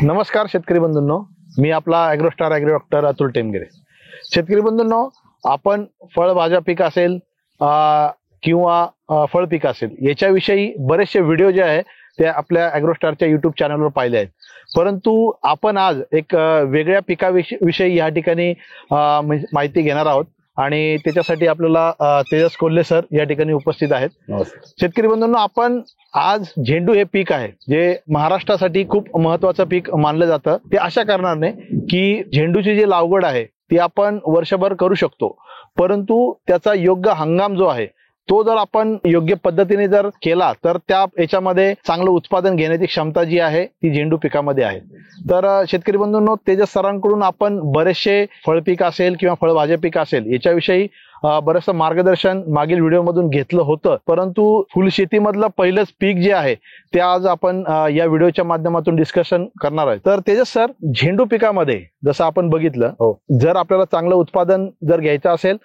नमस्कार शेतकरी बंधूंनो, मी आपला ॲग्रोस्टार ॲग्री डॉक्टर अतुल टेमगिरे. शेतकरी बंधूंनो, आपण फळभाज्या पीक असेल किंवा फळ पीक असेल याच्याविषयी बरेचसे व्हिडिओ जे आहे ते आपल्या ॲग्रोस्टारच्या युट्यूब चॅनलवर पाहिले आहेत. परंतु आपण आज एक वेगळ्या पिकाविषयी या ठिकाणी माहिती घेणार आहोत आणि त्याच्यासाठी आपल्याला तेजस कोल्हे सर या ठिकाणी उपस्थित आहेत. शेतकरी बंधूंनो, आपण आज झेंडू हे पीक आहे जे महाराष्ट्रासाठी खूप महत्वाचं पीक मानलं जातं. ते अशा कारणाने की झेंडूची जी लागवड आहे ती आपण वर्षभर करू शकतो, परंतु त्याचा योग्य हंगाम जो आहे तो जर आपण योग्य पद्धतीने जर केला तर त्या याच्यामध्ये चांगलं उत्पादन घेण्याची क्षमता जी आहे ती झेंडू पिकामध्ये आहे. तर शेतकरी बंधूंनो, तेजस सरांकडून आपण बरेचसे फळपीक असेल किंवा फळभाज्या पीक असेल याच्याविषयी बरंचसं मार्गदर्शन मागील व्हिडिओमधून घेतलं होतं, परंतु फुलशेतीमधलं पहिलंच पीक जे आहे ते आज आपण या व्हिडिओच्या माध्यमातून डिस्कशन करणार आहे. तर तेजस सर, झेंडू पिकामध्ये जसं आपण बघितलं, जर आपल्याला चांगलं उत्पादन जर घ्यायचं असेल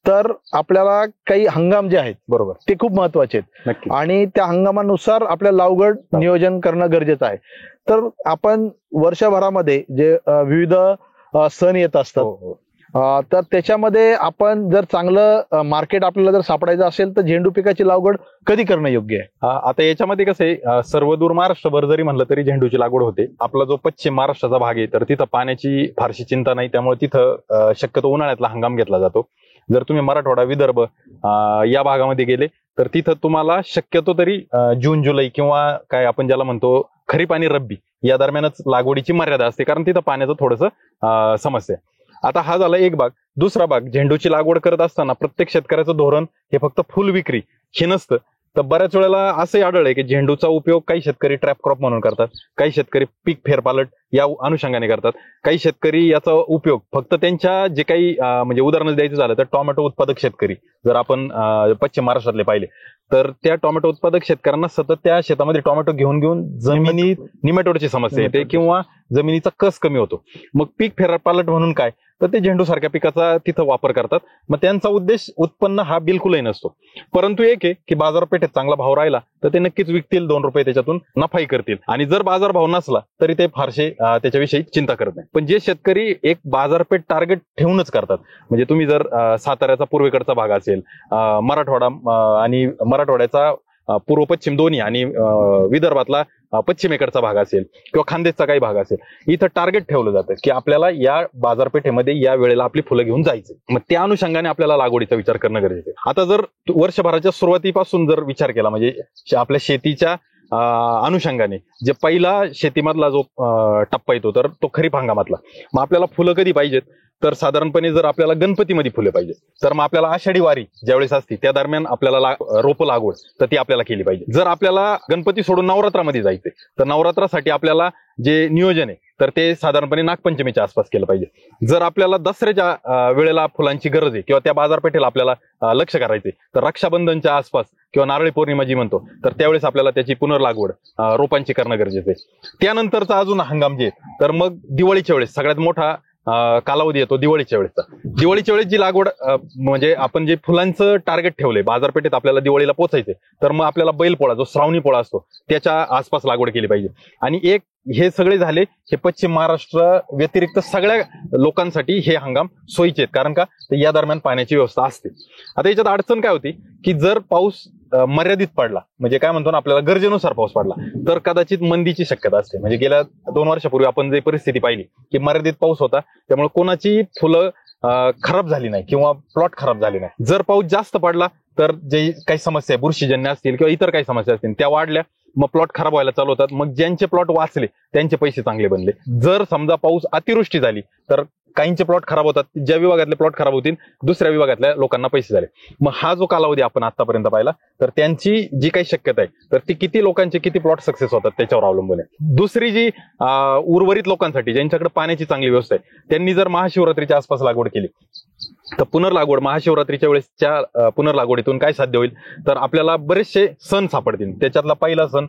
तर आपल्याला काही हंगाम जे आहेत बरोबर ते खूप महत्वाचे आहेत आणि त्या हंगामानुसार आपल्याला लागवड नियोजन करणं गरजेचं आहे. तर आपण वर्षभरामध्ये जे विविध सण येत असतात तर त्याच्यामध्ये आपण जर चांगलं मार्केट आपल्याला जर सापडायचं असेल तर झेंडू पिकाची लागवड कधी करणं योग्य आहे? आता याच्यामध्ये कसं आहे, सर्वदूर महाराष्ट्रभर जरी म्हणलं तरी झेंडूची लागवड होते. आपला जो पश्चिम महाराष्ट्राचा भाग आहे तर तिथं पाण्याची फारशी चिंता नाही, त्यामुळे तिथं शक्यतो उन्हाळ्यातला हंगाम घेतला जातो. जर तुम्ही मराठवाडा विदर्भ या भागामध्ये गेले तर तिथं तुम्हाला शक्यतो तरी जून जुलै किंवा काय आपण ज्याला म्हणतो खरीप आणि रब्बी या दरम्यानच लागवडीची मर्यादा असते, कारण तिथं पाण्याचं थोडंसं समस्या आहे. आता हा झाला एक भाग. दुसरा भाग, झेंडूची लागवड करत असताना प्रत्येक शेतकऱ्याचं धोरण हे फक्त फुल विक्री हे नसतं. तर बऱ्याच वेळेला असंही आढळलंय की झेंडूचा उपयोग काही शेतकरी ट्रॅप क्रॉप म्हणून करतात, काही शेतकरी पीक फेरपालट या अनुषंगाने करतात, काही शेतकरी याचा उपयोग फक्त त्यांच्या जे काही म्हणजे उदाहरण द्यायचं झालं तर टोमॅटो उत्पादक शेतकरी जर आपण पश्चिम महाराष्ट्रातले पाहिले तर त्या टोमॅटो उत्पादक शेतकऱ्यांना सतत त्या शेतामध्ये टोमॅटो घेऊन घेऊन जमिनीत निमॅटोडची समस्या येते किंवा जमिनीचा कस कमी होतो. मग पीक फेरपालट म्हणून काय तर ते झेंडू सारख्या पिकाचा तिथं वापर करतात. मग त्यांचा उद्देश उत्पन्न हा बिलकुलही नसतो, परंतु एक आहे की बाजारपेठेत चांगला भाव राहिला तर ते नक्कीच विकतील, 2 रुपये त्याच्यातून नफाही करतील. आणि जर बाजारभाव नसला तरी ते फारसे त्याच्याविषयी चिंता करत नाही. पण जे शेतकरी एक बाजारपेठ टार्गेट ठेवूनच करतात, म्हणजे तुम्ही जर साताऱ्याचा पूर्वेकडचा भाग असेल, मराठवाडा आणि मराठवाड्याचा पूर्व पश्चिम दोन्ही आणि विदर्भातला पश्चिमेकडचा भाग असेल किंवा खानदेशचा काही भाग असेल, इथं टार्गेट ठेवलं जातं की आपल्याला या बाजारपेठेमध्ये या वेळेला आपली फुलं घेऊन जायचं. मग त्या अनुषंगाने आपल्याला लागवडीचा विचार करणं गरजेचं आहे. आता जर वर्षभराच्या सुरुवातीपासून जर विचार केला, म्हणजे आपल्या शेतीच्या अनुषंगाने जे पहिला शेतीमधला जो टप्पा येतो तर तो खरीप हंगामातला, मग आपल्याला फुलं कधी पाहिजेत तर साधारणपणे जर आपल्याला गणपतीमध्ये फुले पाहिजे तर मग आपल्याला आषाढी वारी ज्यावेळेस असते त्या दरम्यान आपल्याला रोपं लागवड तर ती आपल्याला केली पाहिजे. जर आपल्याला गणपती सोडून नवरात्रामध्ये जायचे तर नवरात्रासाठी आपल्याला जे नियोजन आहे तर ते साधारणपणे नागपंचमीच्या आसपास केलं पाहिजे. जर आपल्याला दसऱ्याच्या वेळेला फुलांची गरज आहे किंवा त्या बाजारपेठेला आपल्याला लक्ष करायचे तर रक्षाबंधनच्या आसपास किंवा नारळी पौर्णिमा जी म्हणतो तर त्यावेळेस आपल्याला त्याची पुनर्लागवड रोपांची करणं गरजेचं आहे. त्यानंतरचा अजून हंगाम जे तर मग दिवाळीच्या वेळेस सगळ्यात मोठा कालावधी येतो दिवाळीच्या वेळेसचा. दिवाळीच्या वेळेस जी लागवड म्हणजे आपण जे फुलांचं टार्गेट ठेवलंय बाजारपेठेत आपल्याला दिवाळीला पोहोचायचंय तर मग आपल्याला बैलपोळा जो श्रावणी पोळा असतो त्याच्या आसपास लागवड केली पाहिजे. आणि एक हे सगळे झाले हे पश्चिम महाराष्ट्र व्यतिरिक्त सगळ्या लोकांसाठी हे हंगाम सोयीचे आहेत, कारण का या दरम्यान पाण्याची व्यवस्था असते. आता याच्यात अडचण काय होती की जर पाऊस मर्यादित पडला, म्हणजे काय म्हणतो ना आपल्याला गरजेनुसार पाऊस पडला तर कदाचित मंदीची शक्यता असते. म्हणजे गेल्या 2 वर्षापूर्वी आपण जे परिस्थिती पाहिली की मर्यादित पाऊस होता त्यामुळे कोणाची फुलं खराब झाली नाही किंवा प्लॉट खराब झाले नाही. जर पाऊस जास्त पडला तर जे काही समस्या बुरशीजन्य असतील किंवा इतर काही समस्या असतील त्या वाढल्या, मग प्लॉट खराब व्हायला चालू होतात. मग ज्यांचे प्लॉट वाचले त्यांचे पैसे चांगले बनले. जर समजा पाऊस अतिवृष्टी झाली तर काहींचे प्लॉट खराब होतात, ज्या विभागातले प्लॉट खराब होतील दुसऱ्या विभागातल्या लोकांना पैसे झाले. मग हा जो कालावधी आपण आतापर्यंत पाहिला तर त्यांची जी काही शक्यता आहे तर ती किती लोकांचे किती प्लॉट सक्सेस होतात त्याच्यावर अवलंबून आहे. दुसरी जी उर्वरित लोकांसाठी ज्यांच्याकडे पाण्याची चांगली व्यवस्था आहे त्यांनी जर महाशिवरात्रीच्या आसपास लागवड केली तर पुनर्लागवड महाशिवरात्रीच्या वेळेसच्या पुनर्लागवडीतून काय साध्य होईल तर आपल्याला बरेचसे सण सापडतील. त्याच्यातला पहिला सण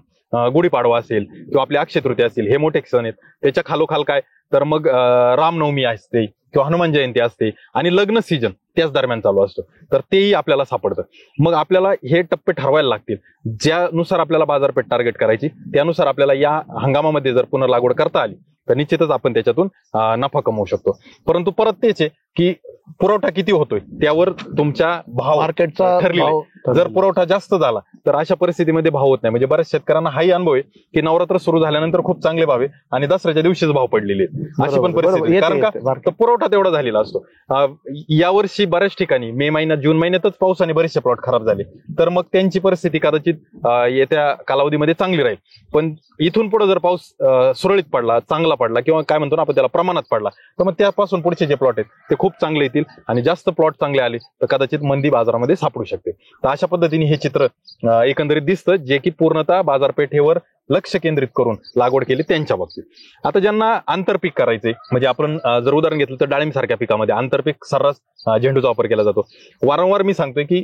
गुढीपाडवा असेल किंवा आपले अक्षय तृतीया असेल, हे मोठे सण आहेत. त्याच्या खालोखाल काय तर मग रामनवमी असते किंवा हनुमान जयंती असते आणि लग्न सीजन त्याच दरम्यान चालू असतो, तर तेही आपल्याला सापडतं. मग आपल्याला हे टप्पे ठरवायला लागतील, ज्यानुसार आपल्याला बाजारपेठ टार्गेट करायची त्यानुसार आपल्याला या हंगामामध्ये जर पुनर्लागवड करता आली तर निश्चितच आपण त्याच्यातून नफा कमवू शकतो. परंतु परत तेच आहे की पुरवठा किती होतोय त्यावर तुमच्या भाव मार्केटचा ठरलेला. जर पुरवठा जास्त झाला तर अशा परिस्थितीमध्ये भाव होत नाही. म्हणजे बऱ्याच शेतकऱ्यांना हाही अनुभव आहे की नवरात्र सुरू झाल्यानंतर खूप चांगले भाव आहे आणि दसऱ्याच्या दिवशीच भाव पडलेले आहेत, अशी पण परिस्थिती आहे. कारण का तर पुरवठा तेवढा झालेला असतो. यावर्षी बऱ्याच ठिकाणी मे महिन्यात जून महिन्यातच पावसाने बरेचसे प्लॉट खराब झाले, तर मग त्यांची परिस्थिती कदाचित येत्या कालावधीमध्ये चांगली राहील. पण इथून पुढे जर पाऊस सुरळीत पडला, चांगला पडला किंवा काय म्हणतो ना आपण त्याला प्रमाणात पडला, तर मग त्यापासून पुढचे जे प्लॉट आहेत ते खूप चांगले येतील आणि जास्त प्लॉट चांगले आले तर कदाचित मंदी बाजारामध्ये सापडू शकते. तर अशा पद्धतीने हे चित्र एकंदरीत दिसतं, जे की पूर्णतः बाजारपेठेवर लक्ष केंद्रित करून लागवड केली त्यांच्या बाबतीत. आता ज्यांना आंतरपीक करायचे, म्हणजे आपण जर उदाहरण घेतलं तर डाळिंब सारख्या पिकामध्ये आंतरपीक सर्रास झेंडूचा वापर केला जातो. वारंवार मी सांगतोय की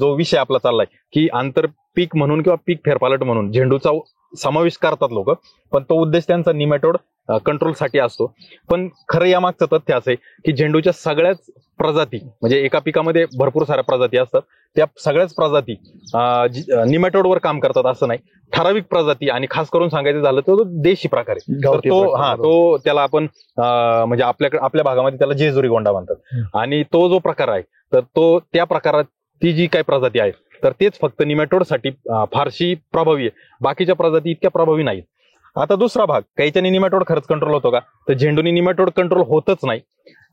जो विषय आपला चाललाय की आंतरपीक म्हणून किंवा पीक फेरपालट म्हणून झेंडूचा समावेश करतात लोक, पण तो उद्देश त्यांचा निमॅटोड कंट्रोलसाठी असतो. पण खरं यामागचं तथ्य असं आहे की झेंडूच्या सगळ्याच प्रजाती, म्हणजे एका पिकामध्ये भरपूर साऱ्या प्रजाती असतात, त्या सगळ्याच प्रजाती निमॅटोडवर काम करतात असं नाही. ठराविक प्रजाती, आणि खास करून सांगायचं झालं तर तो देशी प्रकार आहे, तो त्याला आपण म्हणजे आपल्या भागामध्ये त्याला जेजुरी गोंडा म्हणतात. आणि तो जो प्रकार आहे तर तो त्या प्रकारात ती जी काही प्रजाती आहे तर तेच फक्त निमॅटोडसाठी फारशी प्रभावी आहे, बाकीच्या प्रजाती इतक्या प्रभावी नाहीत. आता दुसरा भाग, काहीच्यानी निमॅटोड खरंच कंट्रोल होतो का, तर झेंडूनी निमॅटोड कंट्रोल होतच नाही.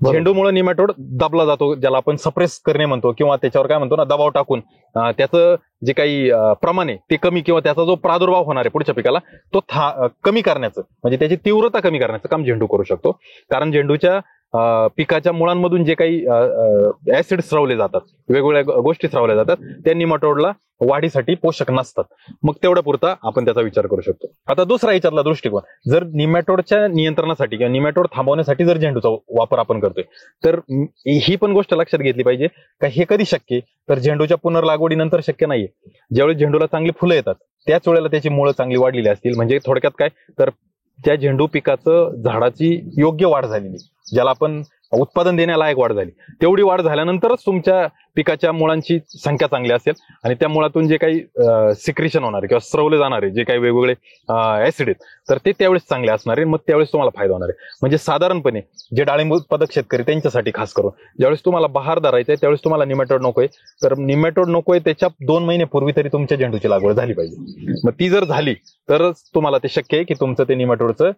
झेंडूमुळे निमॅटोड दाबला जातो, ज्याला आपण सप्रेस करणे म्हणतो, किंवा त्याच्यावर काय म्हणतो ना दबाव टाकून त्याचं जे काही प्रमाण आहे ते कमी, किंवा त्याचा जो प्रादुर्भाव होणार आहे पुढच्या पिकाला तो कमी करण्याचं, म्हणजे त्याची तीव्रता कमी करण्याचं काम झेंडू करू शकतो. कारण झेंडूच्या पिकाच्या मुळांमधून जे काही ऍसिड स्रवले जातात, वेगवेगळ्या गोष्टी स्रवल्या जातात, त्या निमॅटोडला वाढीसाठी पोषक नसतात. मग तेवढ्या पुरता आपण त्याचा विचार करू शकतो. आता दुसरा याच्यातला दृष्टिकोन, जर निमॅटोडच्या नियंत्रणासाठी किंवा निमॅटोड थांबवण्यासाठी जर झेंडूचा वापर आपण करतोय, तर ही पण गोष्ट लक्षात घेतली पाहिजे का हे कधी शक्य आहे, तर झेंडूच्या पुनर्लागवडीनंतर शक्य नाहीये. ज्यावेळी झेंडूला चांगली फुलं येतात त्याच वेळेला त्याची मुळं चांगली वाढलेली असतील, म्हणजे थोडक्यात काय तर त्या झेंडू पिकाचं झाडाची योग्य वाढ झालेली, ज्याला आपण उत्पादन देण्यालायक वाढ झाली, तेवढी वाढ झाल्यानंतरच तुमच्या पिकाच्या मुळांची संख्या चांगली असेल आणि त्या मुळातून जे काही सिक्रेशन होणारे किंवा स्रवले जाणारे जे काही वेगवेगळे ऍसिड आहेत तर ते त्यावेळेस चांगले असणार आहे, मग त्यावेळेस तुम्हाला फायदा होणार आहे. म्हणजे साधारणपणे जे डाळिंब उत्पादक शेतकरी त्यांच्यासाठी खास करून ज्यावेळेस तुम्हाला बहार धरायचंय त्यावेळेस तुम्हाला निमॅटोड नकोय, तर निमॅटोड नकोय त्याच्या 2 महिन्यापूर्वी तरी तुमच्या झेंडूची लागवड झाली पाहिजे. मग ती जर झाली तरच तुम्हाला ते शक्य आहे की तुमचं ते निमॅटोडचं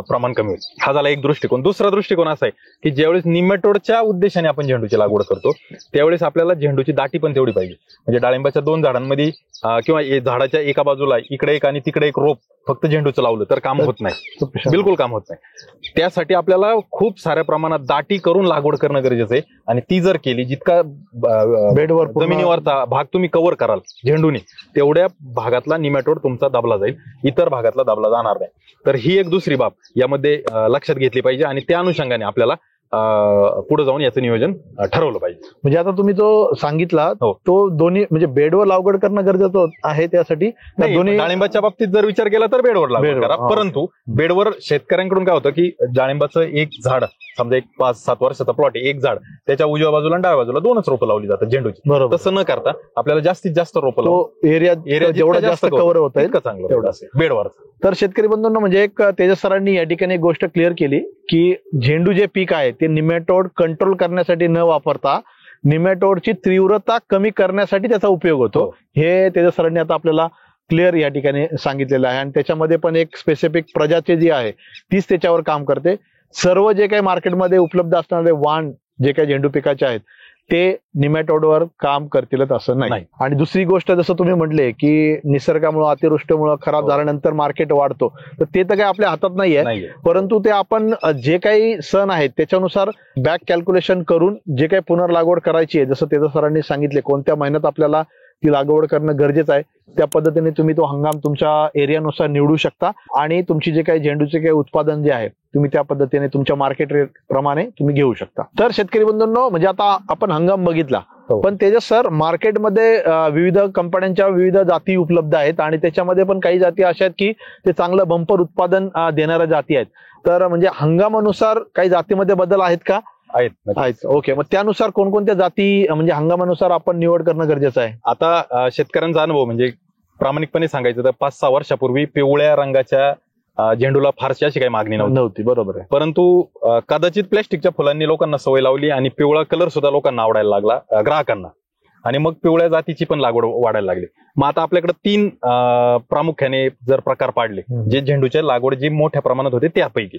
प्रमाण कमी होईल. हा झाला एक दृष्टिकोन. दुसरा दृष्टिकोन असा आहे की ज्यावेळेस निमॅटोडच्या उद्देशाने आपण झेंडूची लागवड करतो त्यावेळेस आपल्याला झेंडूची दाटी पण तेवढी पाहिजे. म्हणजे डाळिंबाच्या 2 झाडांमध्ये किंवा झाडाच्या एका बाजूला इकडे एक आणि तिकडे एक रोप फक्त झेंडूचं लावलं तर काम होत नाही, बिलकुल काम होत नाही. त्यासाठी आपल्याला खूप साऱ्या प्रमाणात दाटी करून लागवड करणं गरजेचं आहे. आणि ती जर केली, जितका बेडवर जमिनीवरचा भाग तुम्ही कव्हर कराल झेंडूने, तेवढ्या भागातला निमॅटोड तुमचा दाबला जाईल, इतर भागातला दाबला जाणार नाही. तर ही एक दुसरी बाब यामध्ये लक्षात घेतली पाहिजे आणि त्या अनुषंगाने आपल्याला पुढे जाऊन याचं नियोजन ठरवलं पाहिजे. म्हणजे आता तुम्ही जो सांगितला तो दोन्ही म्हणजे बेडवर लागवड करणं गरजेचं आहे, त्यासाठी दोन्ही डाळिंबाच्या बाबतीत जर विचार केला तर बेडवर लागवड करा. परंतु बेडवर शेतकऱ्यांकडून काय होतं की डाळिंबाचं एक झाड, समजा एक 5-7 वर्षाचा प्लॉट आहे, एक झाड त्याच्या उजव्या बाजूला आणि डाव्या बाजूला 2च रोपं लावली जातात झेंडूची. तसं न करता आपल्याला जास्तीत जास्त रोपं एरिया जेवढा जास्त कव्हर होत आहे चांगलं तेवढं असेल बेडवर. तर शेतकरी बंधूंना म्हणजे एक तेजस सरांनी या ठिकाणी एक गोष्ट क्लिअर केली की झेंडू जे पीक आहे ते निमॅटोड कंट्रोल करण्यासाठी न वापरता निमॅटोडची तीव्रता कमी करण्यासाठी त्याचा उपयोग होतो. हे तेजस सरांनी आता आपल्याला क्लिअर या ठिकाणी सांगितलेलं आहे. आणि त्याच्यामध्ये पण एक स्पेसिफिक प्रजाती जी आहे तीच त्याच्यावर काम करते. सर्व जे काही मार्केटमध्ये उपलब्ध असणारे वाण जे काही झेंडू पिकाचे आहेत ते निमॅटोडवर काम करतीलच असं नाही. आणि दुसरी गोष्ट जसं तुम्ही म्हटले की निसर्गामुळे, अतिवृष्टीमुळे खराब झाल्यानंतर मार्केट वाढतो, तर ते तर काही आपल्या हातात नाहीये. परंतु ते आपण जे काही सण आहेत त्याच्यानुसार बॅक कॅल्क्युलेशन करून जे काही पुनर्लागवड करायची आहे, जसं तेजस सरांनी सांगितले कोणत्या महिन्यात आपल्याला ती लागवड करणं गरजेचं आहे, त्या पद्धतीने तुम्ही तो हंगाम तुमच्या एरियानुसार निवडू शकता आणि तुमची जे काही झेंडूचे काही उत्पादन जे आहे तुम्ही त्या पद्धतीने तुमच्या मार्केट रेट प्रमाणे तुम्ही घेऊ शकता. तर शेतकरी बंधूंनो, म्हणजे आता आपण हंगाम बघितला, पण तेजस सर मार्केटमध्ये विविध कंपन्यांच्या विविध जाती उपलब्ध आहेत आणि त्याच्यामध्ये पण काही जाती अशा आहेत की ते चांगलं बंपर उत्पादन देणाऱ्या जाती आहेत. तर म्हणजे हंगामानुसार काही जातीमध्ये बदल आहेत का आहेत. ओके, मग त्यानुसार कोणकोणत्या जाती म्हणजे हंगामानुसार आपण निवड करणं गरजेचं आहे? आता शेतकऱ्यांचा अनुभव म्हणजे प्रामाणिकपणे सांगायचं तर 5-6 वर्षापूर्वी पिवळ्या रंगाच्या झेंडूला फारशी अशी काही मागणी नव्हती. बरोबर आहे. परंतु कदाचित प्लॅस्टिकच्या फुलांनी लोकांना सवय लावली आणि पिवळा कलर सुद्धा लोकांना आवडायला लागला, ग्राहकांना, आणि मग पिवळ्या जातीची पण लागवड वाढायला लागली. मग आता आपल्याकडे 3 प्रामुख्याने जर प्रकार पाडले जे झेंडूच्या लागवड जी मोठ्या प्रमाणात होते त्यापैकी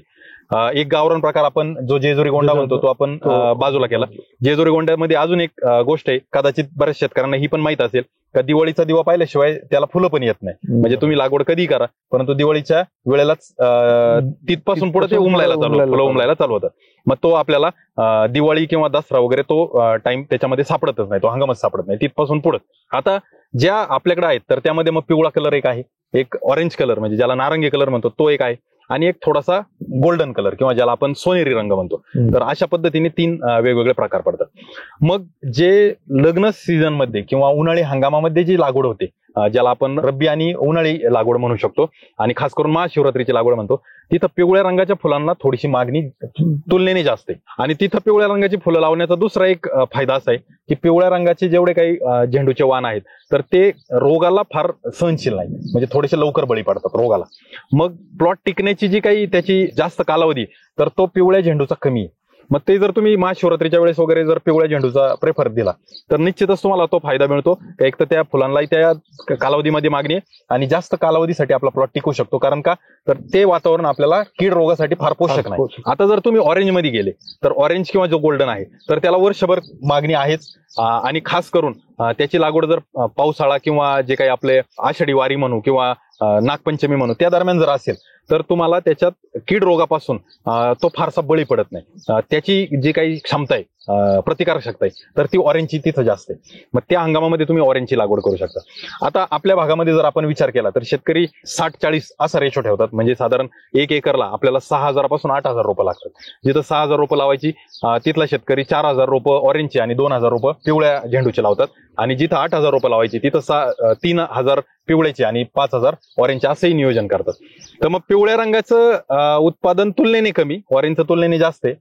एक गावरान प्रकार आपण जो जेजुरी गोंडा म्हणतो तो आपण बाजूला केला. जेजुरी गोंड्यामध्ये अजून एक गोष्ट आहे, कदाचित बऱ्याच शेतकऱ्यांना ही पण माहित असेल का दिवाळीचा दिवा पाहिल्याशिवाय त्याला फुलं पण येत नाही. म्हणजे तुम्ही लागवड कधी करा परंतु दिवाळीच्या वेळेलाच तिथपासून पुढे ते फुलं उमलायला चालू होतं. मग तो आपल्याला दिवाळी किंवा दसरा वगैरे तो टाइम त्याच्यामध्ये सापडतच नाही, तो हंगामच सापडत नाही तिथपासून पुढे. आता ज्या आपल्याकडे आहेत तर त्यामध्ये मग पिवळा कलर एक आहे, एक ऑरेंज कलर म्हणजे ज्याला नारंगी कलर म्हणतो तो एक आहे, आणि एक थोडासा गोल्डन कलर किंवा ज्याला आपण सोनेरी रंग म्हणतो. तर अशा पद्धतीने 3 वेगवेगळे प्रकार पडतात. मग जे लग्न सीझन मध्ये किंवा उन्हाळी हंगामामध्ये जी लागवड होते ज्याला आपण रब्बी आणि उन्हाळी लागवड म्हणू शकतो आणि खास करून महाशिवरात्रीची लागवड म्हणतो, तिथं पिवळ्या रंगाच्या फुलांना थोडीशी मागणी तुलनेने जास्त आहे. आणि तिथं पिवळ्या रंगाची फुलं लावण्याचा दुसरा एक फायदा असा आहे की पिवळ्या रंगाचे जेवढे काही झेंडूचे वाण आहेत तर ते रोगाला फार सहनशील नाही, म्हणजे थोडेसे लवकर बळी पडतात रोगाला. मग प्लॉट टिकण्याची जी काही त्याची जास्त कालावधी तर तो पिवळ्या झेंडूचा कमी आहे. मग ते जर तुम्ही महाशिवरात्रीच्या वेळेस वगैरे जर पिवळ्या झेंडूचा प्रेफर दिला तर निश्चितच तुम्हाला तो फायदा मिळतो. एक तर त्या फुलांनाही त्या कालावधीमध्ये मागणी आहे आणि जास्त कालावधीसाठी आपला प्लॉट टिकू शकतो. कारण का तर ते वातावरण आपल्याला कीड रोगासाठी फार पोषक नाही. आता जर तुम्ही ऑरेंज मध्ये गेले तर ऑरेंज किंवा जो गोल्डन आहे तर त्याला वर्षभर मागणी आहेच. आणि खास करून त्याची लागवड जर पावसाळा किंवा जे काही आपले आषाढी वारी म्हणू किंवा नागपंचमी म्हणू त्या दरम्यान जर असेल तर तुम्हाला त्याच्यात कीड रोगापासून तो फारसा बळी पडत नाही. त्याची जी काही क्षमता आहे प्रतिकारक शक्ती आहे तर ती ऑरेंजची तिथं जास्त आहे. मग त्या हंगामामध्ये तुम्ही ऑरेंजची लागवड करू शकता. आता आपल्या भागामध्ये जर आपण विचार केला तर शेतकरी 60-40 असा रेशो ठेवतात. म्हणजे साधारण 1 एकरला आपल्याला 6,000 पासून 8,000 रोपं लागतात. जिथं 6,000 रोपं लावायची तिथला शेतकरी 4,000 रोपं ऑरेंजची आणि 2,000 रोपं पिवळ्या झेंडूची लावतात. आणि जिथं 8,000 रोपं लावायची तिथं 3,000 पिवळ्याची आणि 5,000 ऑरेंजचे असंही नियोजन करतात. तर मग पिवळ्या रंगाचं उत्पादन तुलनेने कमी, ऑरेंजचं तुलनेने जास्त आहे.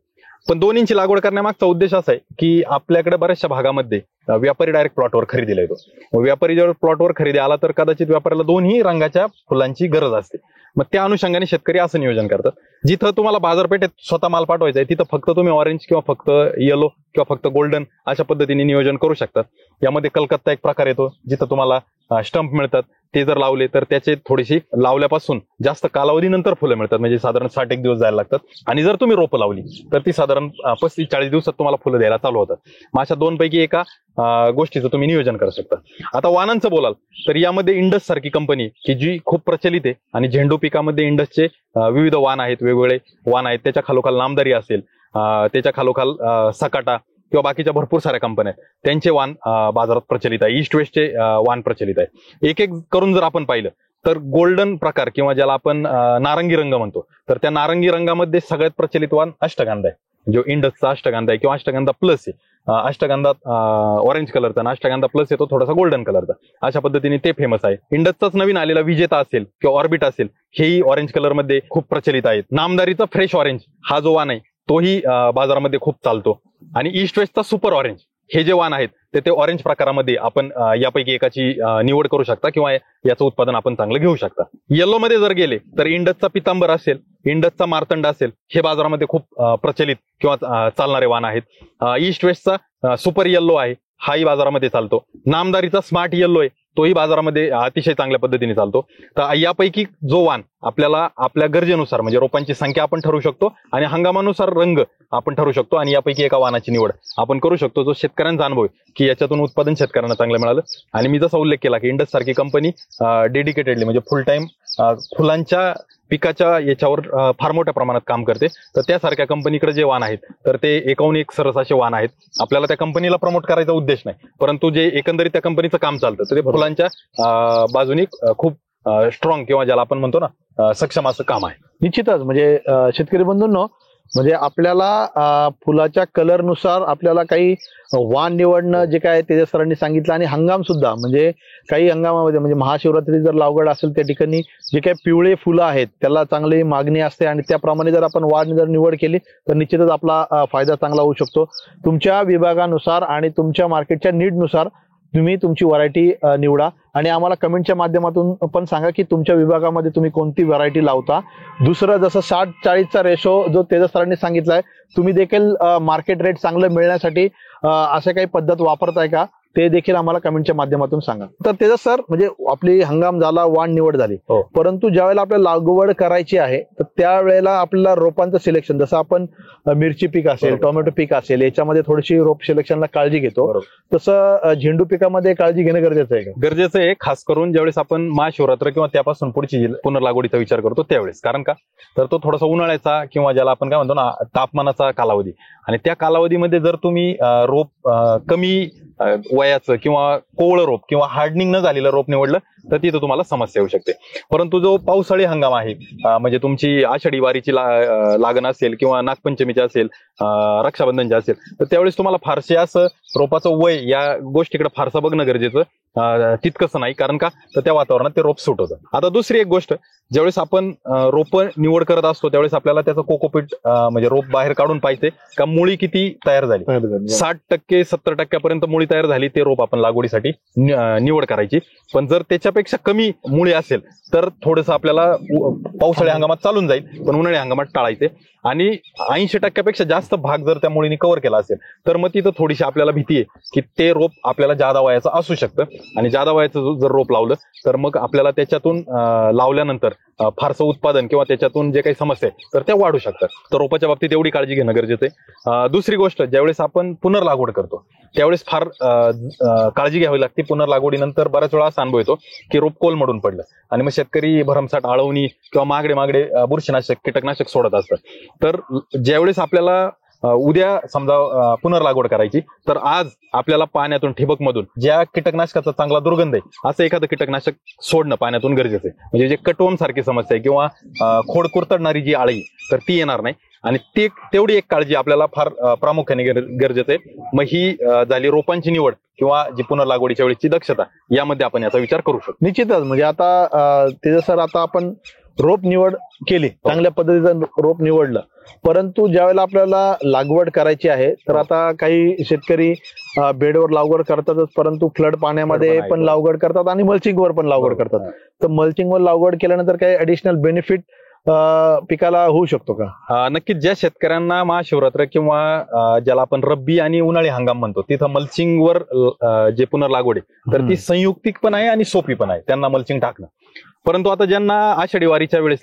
पण दोन्हींची लागवड करण्यामागचा उद्देश असा आहे की आपल्याकडे बऱ्याचशा भागामध्ये व्यापारी डायरेक्ट प्लॉटवर खरेदीला येतो. व्यापारी जर प्लॉटवर खरेदी आला तर कदाचित व्यापाऱ्याला दोन्ही रंगाच्या फुलांची गरज असते. मग त्या अनुषंगाने शेतकरी असं नियोजन करतात. जिथं तुम्हाला बाजारपेठेत स्वतः माल पाठवायचा आहे तिथं फक्त तुम्ही ऑरेंज किंवा फक्त येलो किंवा फक्त गोल्डन अशा पद्धतीने नियोजन करू शकतात. यामध्ये कलकत्ता एक प्रकार येतो जिथं तुम्हाला स्टंप मिळतात. ते जर लावले तर त्याचे थोडीशी लावल्यापासून जास्त कालावधीनंतर फुलं मिळतात. म्हणजे साधारण 60 दिवस जायला लागतात. आणि जर तुम्ही रोपं लावली तर ती साधारण 35-40 दिवसात तुम्हाला फुलं द्यायला चालू होतात. मग अशा 2 पैकी एका गोष्टीचं तुम्ही नियोजन करू शकता. आता वाणांचं बोलाल तर यामध्ये इंडस सारखी कंपनी की जी खूप प्रचलित आहे आणि झेंडू पिकामध्ये इंडसचे विविध वाण आहेत, वेगवेगळे वाण आहेत. त्याच्या खालोखाल नामदारी असेल, त्याच्या खालोखाल सकाटा किंवा बाकीच्या भरपूर साऱ्या कंपन्या आहेत त्यांचे वाण बाजारात प्रचलित आहे. ईस्ट वेस्टचे वाण प्रचलित आहे. एक एक करून जर आपण पाहिलं तर गोल्डन प्रकार किंवा ज्याला आपण नारंगी रंग म्हणतो तर त्या नारंगी रंगामध्ये सगळ्यात प्रचलित वाण अष्टगंधा आहे. जो इंडसचा अष्टगंधा आहे किंवा अष्टगंधा प्लस आहे. अष्टगंधात ऑरेंज कलरचा आणि अष्टगंधा प्लस येतो थोडासा गोल्डन कलरचा. अशा पद्धतीने ते फेमस आहे. इंडसचाच नवीन आलेला विजेता असेल किंवा ऑर्बिट असेल हेही ऑरेंज कलर मध्ये खूप प्रचलित आहेत. नामदारीचा फ्रेश ऑरेंज हा जो वाण आहे तोही बाजारामध्ये खूप चालतो. आणि ईस्ट वेस्टचा सुपर ऑरेंज हे जे वाण आहेत ते ऑरेंज प्रकारामध्ये आपण यापैकी एकाची निवड करू शकता किंवा याचं उत्पादन आपण चांगलं घेऊ शकता. येलो मध्ये जर गेले तर इंडसचा पितांबर असेल, इंडसचा मार्तंड असेल हे बाजारामध्ये खूप प्रचलित किंवा चालणारे वाण आहेत. ईस्ट वेस्टचा सुपर येल्लो आहे हाही बाजारामध्ये चालतो. नामदारीचा स्मार्ट येल्लो आहे तोही बाजारामध्ये अतिशय चांगल्या पद्धतीने चालतो. तर यापैकी जो वाण आपल्याला आपल्या गरजेनुसार म्हणजे रोपांची संख्या आपण ठरवू शकतो आणि हंगामानुसार रंग आपण ठरवू शकतो आणि यापैकी एका वाणाची निवड आपण करू शकतो जो शेतकऱ्यांचा अनुभव आहे की याच्यातून उत्पादन शेतकऱ्यांना चांगलं मिळालं. आणि मी जसा उल्लेख केला की इंडस सारखी कंपनी डेडिकेटेडली म्हणजे फुल टाइम फुलांच्या पिकाच्या याच्यावर फार मोठ्या प्रमाणात काम करते. तर त्यासारख्या कंपनीकडे जे वाण आहेत तर ते एकाहून एक सरस असे वाण आहेत. आपल्याला त्या कंपनीला प्रमोट करायचा उद्देश नाही परंतु जे एकंदरीत त्या कंपनीचं काम चालतं तर ते फुलांच्या बाजूनी खूप स्ट्रॉंग किंवा ज्याला आपण म्हणतो ना सक्षम असं काम आहे. निश्चितच म्हणजे शेतकरी बंधूंनो म्हणजे आपल्याला फुलाच्या कलरनुसार आपल्याला काही वाण निवडणं जे काय तेजस सरांनी सांगितलं, आणि हंगाम सुद्धा म्हणजे काही हंगामामध्ये म्हणजे महाशिवरात्री जर लागवड असेल त्या ठिकाणी जे काही पिवळे फुलं आहेत त्याला चांगली मागणी असते, आणि त्याप्रमाणे जर आपण वाण जर निवड केली तर निश्चितच आपला फायदा चांगला होऊ शकतो. तुमच्या विभागानुसार आणि तुमच्या मार्केटच्या नीडनुसार तुम्ही तुमची व्हरायटी निवडा, आणि आम्हाला कमेंटच्या माध्यमातून पण सांगा की तुमच्या विभागामध्ये तुम्ही कोणती व्हरायटी लावता. दुसरं, जसं 60-40चा रेशो जो तेजस सरांनी सांगितलाय, तुम्ही देखील मार्केट रेट चांगलं मिळण्यासाठी अशा काही पद्धत वापरताय का ते देखील आम्हाला कमेंटच्या माध्यमातून सांगा. तर तेजस सर, म्हणजे आपली हंगाम झाला, वाण निवड झाली, परंतु ज्यावेळेला आपल्याला लागवड करायची आहे तर त्यावेळेला आपल्याला रोपांचं सिलेक्शन, जसं आपण मिरची पीक असेल, टोमॅटो पीक असेल, याच्यामध्ये थोडीशी रोप सिलेक्शनला काळजी घेतो, तसं झेंडू पिकामध्ये काळजी घेणं गरजेचं आहे का? गरजेचं आहे, खास करून ज्यावेळेस आपण महाशिवरात्र किंवा त्यापासून पुढची पुनर्लागवडीचा विचार करतो त्यावेळेस. कारण का, तर तो थोडासा उन्हाळ्याचा किंवा ज्याला आपण काय म्हणतो ना तापमानाचा कालावधी, आणि त्या कालावधीमध्ये जर तुम्ही रोप कमी वयाचं किंवा कोवळं रोप किंवा हार्डनिंग न झालेलं रोप निवडलं तर तिथं तुम्हाला समस्या येऊ शकते. परंतु जो पावसाळी हंगाम आहे, म्हणजे तुमची आषाढी वारीची लागण असेल किंवा नागपंचमीची असेल, रक्षाबंधनची असेल, तर त्यावेळेस तुम्हाला फारसे असं रोपाचं वय या गोष्टीकडे फारसं बघणं गरजेचं तितकंसं नाही. कारण का, तर त्या वातावरणात ते रोप सूट होतं. आता दुसरी एक गोष्ट, ज्यावेळेस आपण रोप निवड करत असतो त्यावेळेस आपल्याला त्याचं कोकोपीट म्हणजे रोप बाहेर काढून पाहिजे का मुळी किती तयार झाली. 60% 70% मुळी तयार झाली ते रोप आपण लागवडीसाठी निवड करायची. पण जर त्याच्यापेक्षा कमी मुळी असेल तर थोडंसं आपल्याला पावसाळी हंगामात चालून जाईल, पण उन्हाळी हंगामात टाळायचे. आणि 80% जास्त भाग जर त्या मुळीने कव्हर केला असेल तर मग तिथं थोडीशी आपल्याला भीती आहे की ते रोप आपल्याला जादा वयाचं असू शकतं, आणि जादा वयाचं जर रोप लावलं तर मग आपल्याला त्याच्यातून लावल्यानंतर फारसं उत्पादन किंवा त्याच्यातून जे काही समस्या आहे तर त्या वाढू शकतात. तर रोपाच्या बाबतीत एवढी काळजी घेणं गरजेचं आहे. दुसरी गोष्ट, ज्यावेळेस आपण पुनर्लागवड करतो त्यावेळेस फार काळजी घ्यावी लागते. पुनर्लागवडीनंतर बऱ्याच वेळा असा अनुभव येतो की रोप कोलमडून पडलं, आणि मग शेतकरी भरमसाठ आळवणी किंवा मागडे बुरशीनाशक कीटकनाशक सोडत असतात. तर ज्यावेळेस आपल्याला उद्या समजा पुनर्लागवड करायची तर आज आपल्याला पाण्यातून ठिबकमधून ज्या कीटकनाशकाचा चांगला दुर्गंध आहे असं एखादं कीटकनाशक सोडणं पाण्यातून गरजेचं आहे. म्हणजे जे कटवर्म सारखी समस्या आहे किंवा खोड कुरतडणारी जी आळी तर ती येणार नाही, आणि तेवढी एक काळजी आपल्याला फार प्रामुख्याने गरजेचं आहे. मग ही झाली रोपांची निवड किंवा जी पुनर्लागवडीच्या वेळेची दक्षता, यामध्ये आपण याचा विचार करू शकतो. निश्चितच. म्हणजे आता तेजस सर, आता आपण रोप निवड केली, चांगल्या पद्धतीचं रोप निवडलं, परंतु ज्यावेळेला आपल्याला लागवड करायची आहे तर आता काही शेतकरी बेडवर लागवड करतातच, परंतु फ्लड पाण्यामध्ये पण लागवड करतात आणि मल्चिंगवर पण लागवड करतात. तर मल्चिंगवर लागवड केल्यानंतर काही ऍडिशनल बेनिफिट पिकाला होऊ शकतो का? नक्कीच. ज्या शेतकऱ्यांना महाशिवरात्र किंवा ज्याला आपण रब्बी आणि उन्हाळी हंगाम म्हणतो तिथं मल्चिंगवर जे पुनर्लागवड आहे तर ती संयुक्तिक पण आहे आणि सोपी पण आहे त्यांना मल्चिंग टाकणं. परंतु आता ज्यांना आषाढी वारीच्या वेळेस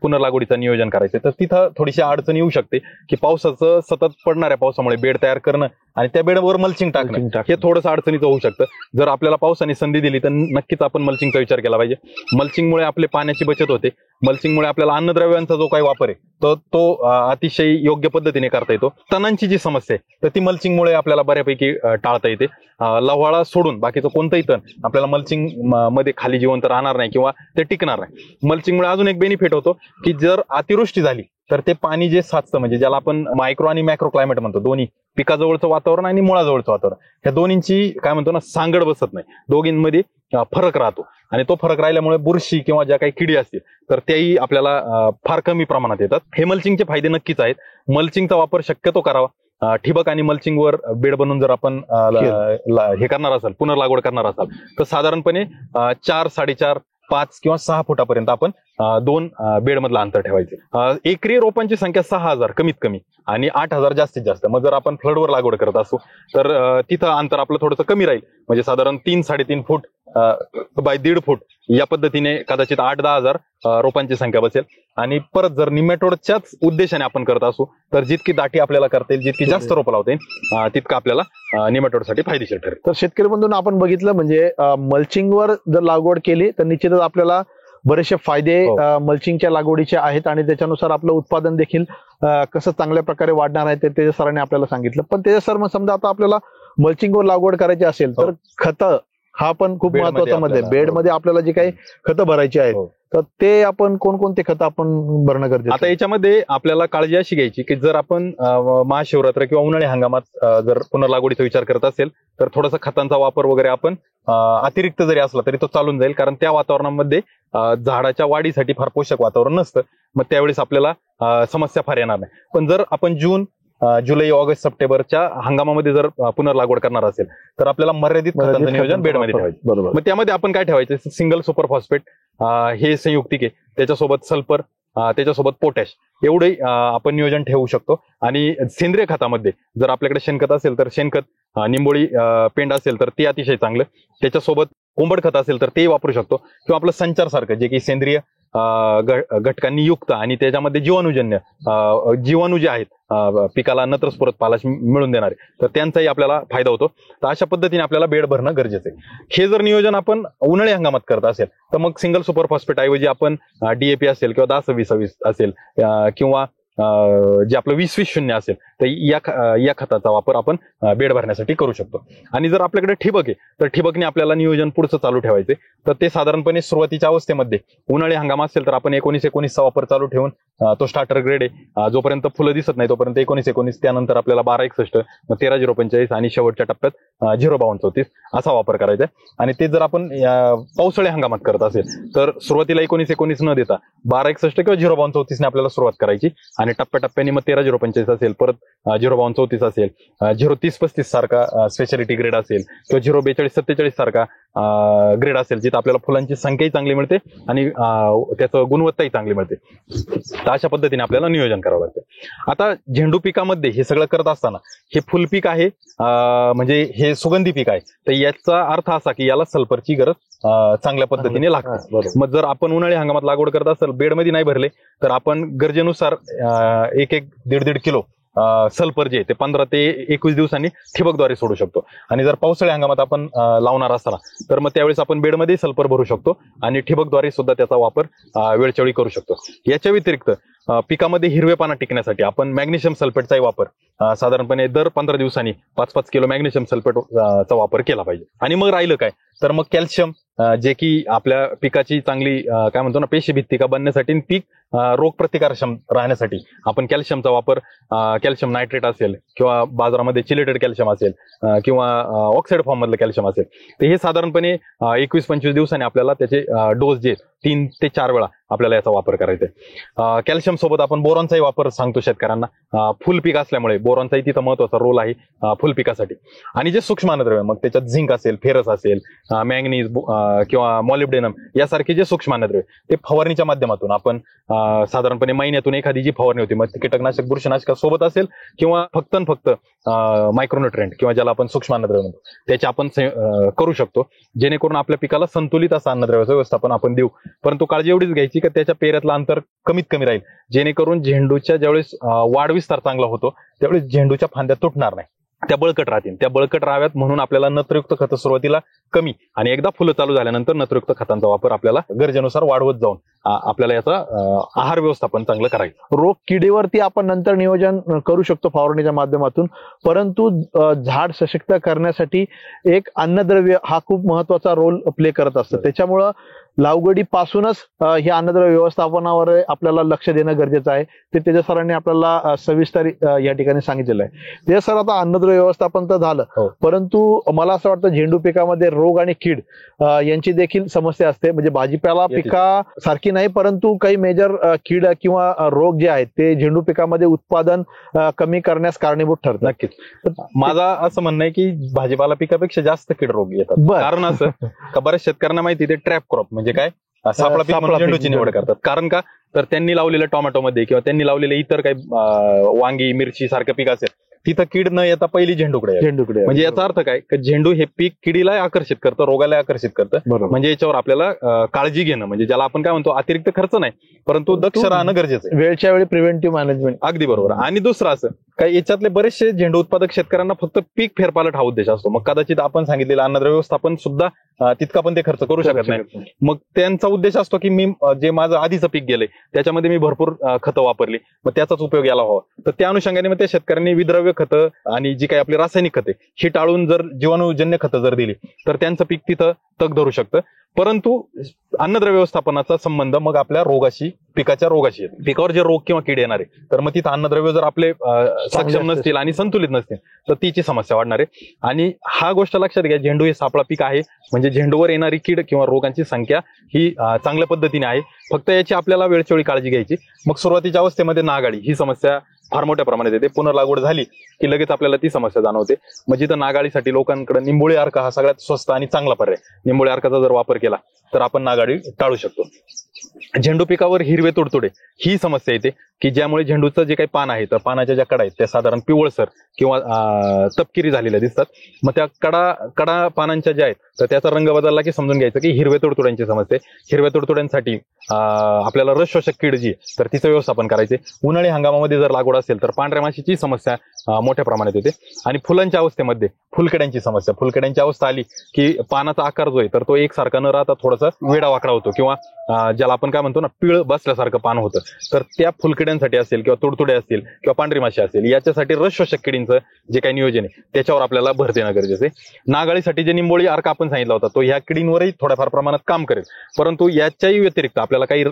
पुनर्लागवडीचं नियोजन करायचं तर तिथं थोडीशी अडचण येऊ शकते की पावसाचं सतत पडणाऱ्या पावसामुळे बेड तयार करणं आणि त्या बेडवर मल्चिंग टाकणं हे थोडंसं अडचणीचं होऊ शकतं. जर आपल्याला पावसाने संधी दिली तर नक्कीच आपण मल्चिंगचा विचार केला पाहिजे. मल्चिंगमुळे आपले पाण्याची बचत होते, मल्चिंगमुळे आपल्याला अन्नद्रव्यांचा जो काही वापर आहे तो अतिशय योग्य पद्धतीने करता येतो. तणांची जी समस्या आहे तर ती मल्चिंगमुळे आपल्याला बऱ्यापैकी टाळता येते. लव्हाळा सोडून बाकीचं कोणतंही तण आपल्याला मल्चिंग मध्ये खाली जिवंत राहणार नाही किंवा ते टिकणार नाही. मल्चिंगमुळे अजून एक बेनिफिट होतो की जर अतिवृष्टी झाली तर ते पाणी जे साचतं, म्हणजे ज्याला आपण मायक्रो आणि मॅक्रो क्लायमेट म्हणतो, दोन्ही पिकाजवळचं वातावरण आणि मुळाजवळचं वातावरण, ह्या दोन्हींची काय म्हणतो ना सांगड बसत नाही, दोघींमध्ये फरक राहतो. आणि तो फरक राहिल्यामुळे बुरशी किंवा ज्या काही किडी असतील तर त्याही आपल्याला फार कमी प्रमाणात येतात. हे मल्चिंगचे फायदे नक्कीच आहेत. मल्चिंगचा वापर शक्यतो करावा. ठिबक आणि मल्चिंगवर बेड बनवून जर आपण हे करणार असाल, पुनर्लागवड करणार असाल तर साधारणपणे 4, 4.5, 5 किंवा 6 फुटापर्यंत आपण 2 बेड मधलं अंतर ठेवायचे. एकरी रोपांची संख्या 6,000 कमीत कमी आणि 8,000 जास्तीत जास्त. मग जर आपण फ्लडवर लागवड करत असू तर तिथं अंतर आपलं थोडंसं कमी राहील, म्हणजे साधारण 3-3.5 फूट बाय 1.5 फूट या पद्धतीने कदाचित 8-10 हजार रोपांची संख्या बसेल. आणि परत जर निमॅटोडच्याच उद्देशाने आपण करत असू तर जितकी दाटी आपल्याला करता येईल, जितकी जास्त रोपं लावता येईल तितकं आपल्याला निमॅटोडसाठी फायदेशीर ठरेल. तर शेतकरी बंधूंनो, आपण बघितलं म्हणजे मल्चिंगवर जर लागवड केली तर निश्चितच आपल्याला बरेचसे फायदे मल्चिंगच्या लागवडीचे आहेत, आणि त्याच्यानुसार आपलं उत्पादन देखील कसं चांगल्या प्रकारे वाढणार आहे ते तेजस सरांनी आपल्याला सांगितलं. पण तेजस सर, मग समजा आता आपल्याला मल्चिंगवर लागवड करायची असेल तर खतं हा पण खूप महत्वाचा मध्ये, बेडमध्ये आपल्याला जी काही खतं भरायची आहेत तर ते आपण कोणकोणते खतं आपण भरणं गरजेचं आता आहे? याच्यामध्ये आपल्याला काळजी अशी घ्यायची की जर आपण महाशिवरात्र किंवा उन्हाळी हंगामात जर पुनर्लागवडीचा विचार करत असेल तर थोडासा खतांचा वापर वगैरे आपण अतिरिक्त जरी असला तरी तो चालून जाईल, कारण त्या वातावरणामध्ये झाडाच्या वाढीसाठी फार पोषक वातावरण नसतं. मग त्यावेळेस आपल्याला समस्या फार येणार नाही. पण जर आपण जून, जुलै, ऑगस्ट, सप्टेंबरच्या हंगामामध्ये जर पुनर्लागवड करणार असेल तर आपल्याला मर्यादित खतांचं नियोजन बेडमध्ये ठेवायचं. बरोबर. मग त्यामध्ये आपण काय ठेवायचं, सिंगल सुपर फॉस्फेट हे संयुक्तिक आहे, त्याच्यासोबत सल्फर, त्याच्यासोबत पोटॅश एवढे आपण नियोजन ठेवू शकतो. आणि सेंद्रिय खतामध्ये जर आपल्याकडे शेणखत असेल तर शेणखत, निंबोळी पेंड असेल तर ते अतिशय चांगलं, त्याच्यासोबत कोंबड खत असेल तर ते वापरू शकतो, किंवा आपलं संचार सारखं जे की सेंद्रिय घटकांनी युक्त आणि त्याच्यामध्ये जीवाणूजन्य जीवाणू जे आहेत पिकाला नत्रस्फुरत पालाश मिळून देणारे, तर त्यांचाही आपल्याला फायदा होतो. तर अशा पद्धतीने आपल्याला बेड भरणं गरजेचं आहे. हे जर नियोजन आपण उन्हाळी हंगामात करत असेल तर मग सिंगल सुपर फॉस्फेट ऐवजी आपण DAP असेल किंवा 10-20-20 असेल किंवा जे आपलं 20-20-0 असेल तर या खताचा वापर आपण बेड भरण्यासाठी करू शकतो. आणि जर आपल्याकडे ठिबक आहे तर ठिबकने आपल्याला नियोजन पुढचं चालू ठेवायचे. तर ते साधारणपणे सुरुवातीच्या अवस्थेमध्ये उन्हाळी हंगाम असेल तर आपण 19-19चा वापर चालू ठेवून तो स्टार्टर ग्रेड आहे, जोपर्यंत फुलं दिसत नाही तोपर्यंत 19-19, त्यानंतर आपल्याला 12-61, 13-0-45 आणि शेवटच्या टप्प्यात 0-52-34 असा वापर करायचा आहे. आणि ते जर आपण पावसाळी हंगामात करत असेल तर सुरुवातीला 19-19 न देता 12-61 किंवा 0-52-34 ने आपल्याला सुरुवात करायची आणि टप्प्याटप्प्याने मग 13-0-45 असेल, परत 0-52-34 असेल, 0-30-35 सारखा स्पेशालिटी ग्रेड असेल किंवा 0-42-47 सारखा ग्रेड असेल, जिथे आपल्याला फुलांची संख्याही चांगली मिळते आणि त्याचं गुणवत्ताही चांगली मिळते. तर अशा पद्धतीने आपल्याला नियोजन करावं लागतं. आता झेंडू पिकामध्ये हे सगळं करत असताना हे फुलपीक आहे, म्हणजे हे सुगंधी पीक आहे, तर याचा अर्थ असा की याला सल्फरची गरज चांगल्या पद्धतीने लागते. मग जर आपण उन्हाळी हंगामात लागवड करत असेल, बेडमध्ये नाही भरले तर आपण गरजेनुसार 1-1.5 किलो सल्फर जे ते 15 ते 21 दिवसांनी ठिबकद्वारे सोडू शकतो. आणि जर पावसाळी हंगामात आपण लावणार असताना तर मग त्यावेळेस आपण बेडमध्ये सल्फर भरू शकतो आणि ठिबकद्वारे सुद्धा त्याचा वापर वेळच्यावेळी करू शकतो. याच्या व्यतिरिक्त पिकामध्ये हिरवेपणा टिकण्यासाठी आपण मॅग्नेशियम सल्फेटचाही वापर साधारणपणे दर 15 दिवसांनी 5-5 किलो मॅग्नेशियम सल्फेटचा वापर केला पाहिजे. आणि मग राहिलं काय तर मग कॅल्शियम, जे की आपल्या पिकाची चांगली काय म्हणतो ना पेशीभित्तिका बनण्यासाठी, पीक रोग प्रतिकारक्षम राहण्यासाठी आपण कॅल्शियमचा वापर, कॅल्शियम नायट्रेट असेल किंवा बाजारामध्ये चिलेटेड कॅल्शियम असेल किंवा ऑक्साईड फॉर्म मधलं कॅल्शियम असेल, तर हे साधारणपणे 21-25 दिवसांनी आपल्याला त्याचे डोस जे 3 ते 4 वेळा आपल्याला याचा वापर करायचा आहे. कॅल्शियम सोबत आपण बोरॉनचाही वापर सांगतो शेतकऱ्यांना. फुलपीक असल्यामुळे बोरॉनचाही तिथं महत्वाचा रोल आहे फुलपिकासाठी. आणि जे सूक्ष्म अन्नद्रव्य, मग त्याच्यात झिंक असेल, फेरस असेल, मॅंगनीज किंवा मॉलिब्डेनम यासारखे जे सूक्ष्म अन्नद्रव्य ते फवारणीच्या माध्यमातून आपण साधारणपणे महिन्यातून एखादी जी फवारणी होती, मग कीटकनाशक बुरशीनाशक सोबत असेल किंवा फक्त मायक्रोन्युट्रिएंट किंवा ज्याला आपण सूक्ष्म अन्नद्रव्य म्हणतो त्याचे आपण करू शकतो, जेणेकरून आपल्या पिकाला संतुलित असं अन्नद्रव्याचं व्यवस्थापन आपण देऊ. परंतु काळजी एवढीच घ्यायची की त्याच्या पेऱ्यातलं अंतर कमीत कमी राहील, जेणेकरून झेंडूच्या ज्यावेळेस वाढ विस्तार चांगला होतो त्यावेळेस झेंडूच्या फांद्या तुटणार नाही, त्या बळकट राहतील. त्या बळकट राहाव्यात म्हणून आपल्याला नत्रयुक्त खतं सुरुवातीला कमी आणि एकदा फुलं चालू झाल्यानंतर नत्रयुक्त खतांचा वापर आपल्याला गरजेनुसार वाढवत जाऊन आपल्याला याचा आहार व्यवस्थापन चांगलं करायचं. रोग किडीवरती आपण नंतर नियोजन करू शकतो फवारणीच्या माध्यमातून, परंतु झाड सशक्त करण्यासाठी एक अन्नद्रव्य हा खूप महत्वाचा रोल प्ले करत असतं. त्याच्यामुळं लागवडीपासूनच हे अन्नद्रव्य व्यवस्थापनावर आपल्याला लक्ष देणं गरजेचं आहे. ते तेजस सरांनी आपल्याला सविस्तर या ठिकाणी सांगितलेलं आहे. तेजस सर, आता अन्नद्रव्य व्यवस्थापन तर झालं, परंतु मला असं वाटतं झेंडू पिकामध्ये रोग आणि कीड यांची देखील समस्या असते. म्हणजे भाजीपाला पिका सारखी नाही, परंतु काही मेजर कीड किंवा रोग जे आहेत ते झेंडू पिकामध्ये उत्पादन कमी करण्यास कारणीभूत ठरतात. नक्कीच माझा असं म्हणणं आहे की भाजीपाला पिकापेक्षा जास्त कीड रोग येतात. कारण असं का बऱ्याच शेतकऱ्यांना माहिती ते ट्रॅप क्रॉप म्हणजे काय, सापळा पीक म्हणून झेंडूची निवड करतात. कारण का तर त्यांनी लावलेलं टोमॅटोमध्ये किंवा त्यांनी लावलेले इतर काही वांगी, मिरची सारखं पीक असेल तिथं कीड न येता पहिली झेंडूकडे. म्हणजे याचा अर्थ काय की झेंडू हे पीक किडीला आकर्षित करतं, रोगाला आकर्षित करतं. म्हणजे याच्यावर आपल्याला काळजी घेणं, म्हणजे ज्याला आपण काय म्हणतो अतिरिक्त खर्च नाही, परंतु दक्ष राहणं गरजेचं आहे. वेळच्या वेळी प्रिव्हेंटिव्ह मॅनेजमेंट. अगदी बरोबर. आणि दुसरं असं काही याच्यातले बरेचसे झेंडू उत्पादक शेतकऱ्यांना फक्त पीक फेरपालट हा उद्देश असतो. मग कदाचित आपण सांगितलेलं अन्नद्रव्य व्यवस्थापन सुद्धा तितका पण ते खर्च करू शकत नाही. मग त्यांचा उद्देश असतो की मी जे माझं आधीचं पीक गेलंय त्याच्यामध्ये मी भरपूर खतं वापरली, मग त्याचाच उपयोग याला व्हावा. तर त्या अनुषंगाने मग त्या शेतकऱ्यांनी विद्रव्य खतं आणि जी काही आपली रासायनिक खते ही टाळून जर जीवाणूजन्य खतं जर दिली तर त्यांचं पीक तिथं तग धरू शकतं. परंतु अन्नद्रव्य व्यवस्थापनाचा संबंध मग आपल्या रोगाशी, पिकाच्या रोगाशी येतो. पिकावर जे रोग किंवा कीड येणार आहे तर मग तिथं अन्नद्रव्य जर आपले सक्षम नसतील आणि संतुलित नसतील तर तिची समस्या वाढणार आहे. आणि हा गोष्ट लक्षात घ्या, झेंडू हे सापळा पीक आहे, म्हणजे झेंडूवर येणारी कीड किंवा रोगांची संख्या ही चांगल्या पद्धतीने आहे. फक्त याची आपल्याला वेळोवेळी काळजी घ्यायची. मग सुरुवातीच्या अवस्थेमध्ये नागाळी ही समस्या फार मोठ्या प्रमाणात येते. पुनर्लागवड झाली की लगेच आपल्याला ती समस्या जाणवते. मग जिथं नागाळीसाठी लोकांकडे निंबोळी अर्क हा सगळ्यात स्वस्त आणि चांगला पर्याय. निंबोळी अर्काचा जर वापर केला तर आपण नागाळी टाळू शकतो. झेंडू पिकावर हिरवे तुडतुडे ही समस्या येते की ज्यामुळे झेंडूचं जे काही पान आहे तर पानाच्या ज्या कडा आहेत त्या साधारण पिवळसर किंवा तपकिरी झालेल्या दिसतात. मग त्या कडा पानांच्या ज्या आहेत तर त्याचा रंग बदलला की समजून घ्यायचं की हिरवे तुडतुड्यांची समस्या आहे. हिरव्या तुडतुड्यांसाठी आपल्याला रस शोषक कीड जी आहे तर तिचं व्यवस्थापन करायचे. उन्हाळी हंगामामध्ये जर लागवड असेल तर पांढऱ्या माशीची समस्या मोठ्या प्रमाणात येते. आणि फुलांच्या अवस्थेमध्ये फुलकिड्यांची समस्या, फुलकिड्यांची अवस्था आली की पानाचा आकार जो आहे तर तो एकसारखा न राहता थोडासा वेडावाकडा होतो किंवा ज्याला आपण काय म्हणतो ना पिळ बसल्यासारखं पान होतं. तर त्या फुलकिड्यांसाठी असेल किंवा तुडतुडे असतील किंवा पांढरी माशी असेल याच्यासाठी रस शोषक किडींचं जे काही नियोजन आहे त्याच्यावर आपल्याला भर देणं गरजेचं आहे. नागाळीसाठी जे निंबोळी अर्क आपण सांगितला होता तो ह्या किडींवरही थोड्याफार प्रमाणात काम करेल, परंतु याच्याही व्यतिरिक्त आपल्याला काही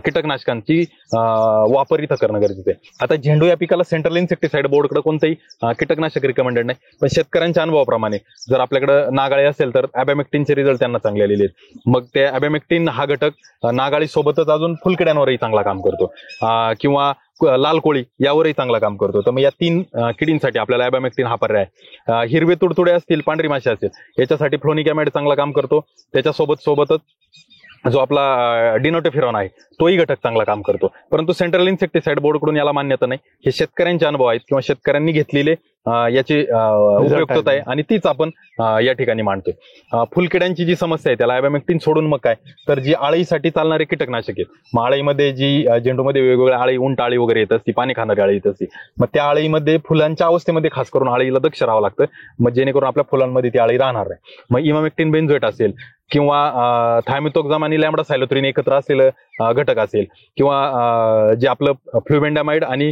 कीटकनाशकांची वापर इथं करणं गरजेचं आहे. आता झेंडू या पिकाला सेंट्रल इन्सेक्टिसाइड बोर्डकडे कोणतंही कीटकनाशक रिकमेंडेड नाही, पण शेतकऱ्यांच्या अनुभवाप्रमाणे जर आपल्याकडे नागाळी असेल तर ॲबॅमेक्टिनचे रिझल्ट त्यांना चांगले आलेले आहेत. मग त्या ॲबॅमेक्टिन हा घटक नागाळी सोबतच अजून फुलकिड्यांवरही चांगला काम करतो किंवा लाल कोळी यावरही चांगला काम करतो. तर मग या 3 किडींसाठी आपल्याला ॲबॅमेक्टिन हा पर्याय. हिरवे तुडतुडे असतील, पांढरी माशी असेल याच्यासाठी फ्लोनिकॅमाइड चांगला काम करतो. त्याच्यासोबतच जो आपला डिनोटेफिरॉन आहे तोही घटक चांगला काम करतो. परंतु सेंट्रल इन्सेक्टिसाइड बोर्डकडून याला मान्यता नाही. हे शेतकऱ्यांचे अनुभव आहेत किंवा शेतकऱ्यांनी घेतलेले याची उपयुक्तता आहे आणि तीच आपण या ठिकाणी मांडतोय. फुलकिड्यांची जी समस्या आहे त्याला ॲबॅमेक्टिन सोडून मग काय तर जी आळीसाठी चालणारे कीटकनाशक आहेत. मग आळीमध्ये जी झेंडूमध्ये वेगवेगळ्या आळी, उंट आळी वगैरे येत असते, पाणी खाणारी आळी येत असते. मग त्या आळीमध्ये फुलांच्या अवस्थेमध्ये खास करून आळीला दक्ष राहावं लागतं, मग जेणेकरून आपल्या फुलांमध्ये ती आळी राहणार नाही. मग इमामेक्टिन बेन्झोएट असेल किंवा थायमिथोक्झाम आणि लॅम्बडा सायलोथ्रिन एकत्र असलेलं घटक असेल किंवा जे आपलं फ्ल्युबेंडामाइड आणि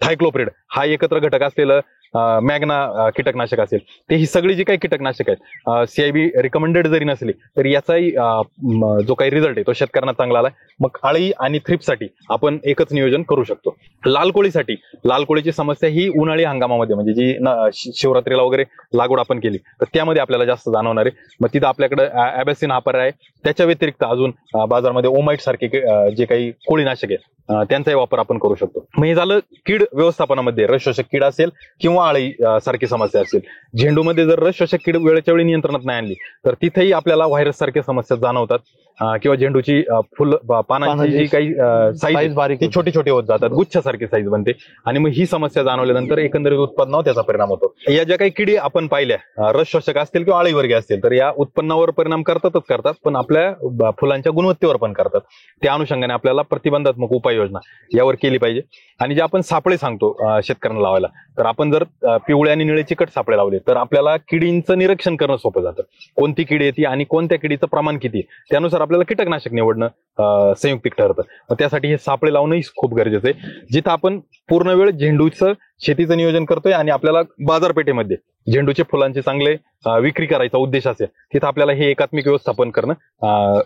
थायक्लोप्रिड हा एकत्र घटक असलेलं मॅग्ना कीटकनाशक असेल, ते ही सगळी जी काही कीटकनाशक आहेत CIB रिकमेंडेड जरी नसली तरी याचाही जो काही रिझल्ट आहे तो शेतकऱ्यांना चांगला आलाय. मग आळी आणि थ्रिप्ससाठी आपण एकच नियोजन करू शकतो. लाल कोळीची समस्या ही उन्हाळी हंगामामध्ये म्हणजे जी शिवरात्रीला वगैरे लागवड आपण केली तर त्यामध्ये आपल्याला जास्त जाणवणार आहे. मग तिथं आपल्याकडे ॲबॅसिन हा पर्याय आहे. त्याच्या व्यतिरिक्त अजून बाजारामध्ये ओमाइट सारखे जे काही कोळीनाशक आहेत त्यांचाही वापर आपण करू शकतो. मग हे झालं कीड व्यवस्थापनामध्ये रस शोषक कीड असेल किंवा आळी सारखी समस्या असेल. झेंडूमध्ये जर रस शोषक कीड वेळेच्या वेळी नियंत्रणात नाही आणली तर तिथेही आपल्याला व्हायरस सारख्या समस्या जाणवतात किंवा झेंडूची फुल पानांची जी काही साईज बारीक छोटी छोटी होत जातात, गुच्छासारखी साईज बनते आणि मग ही समस्या जाणवल्यानंतर एकंदरीत उत्पन्नावर त्याचा परिणाम होतो. या ज्या काही किडी आपण पाहिल्या रस शोषक असतील किंवा आळीवर्गीय असतील तर या उत्पन्नावर परिणाम करतात पण आपल्या फुलांच्या गुणवत्तेवर पण करतात. त्या अनुषंगाने आपल्याला प्रतिबंधात्मक उपाययोजना यावर केली पाहिजे. आणि जे आपण सापळे सांगतो शेतकऱ्यांना लावायला तर आपण जर पिवळे आणि निळे चिकट सापळे लावले तर आपल्याला किडींचं निरीक्षण करणं सोपं जातं. कोणती किडी येते आणि कोणत्या किडीचं प्रमाण किती त्यानुसार आपल्याला कीटकनाशक निवडणं संयुक्तिक ठरतं. त्यासाठी हे सापळे लावणंही खूप गरजेचं आहे. जिथं आपण पूर्ण वेळ झेंडूचं शेतीचं नियोजन करतोय आणि आपल्याला बाजारपेठेमध्ये झेंडूचे फुलांचे चांगले विक्री करायचा उद्देश असेल तिथं आपल्याला हे एकात्मिक व्यवस्थापन करणं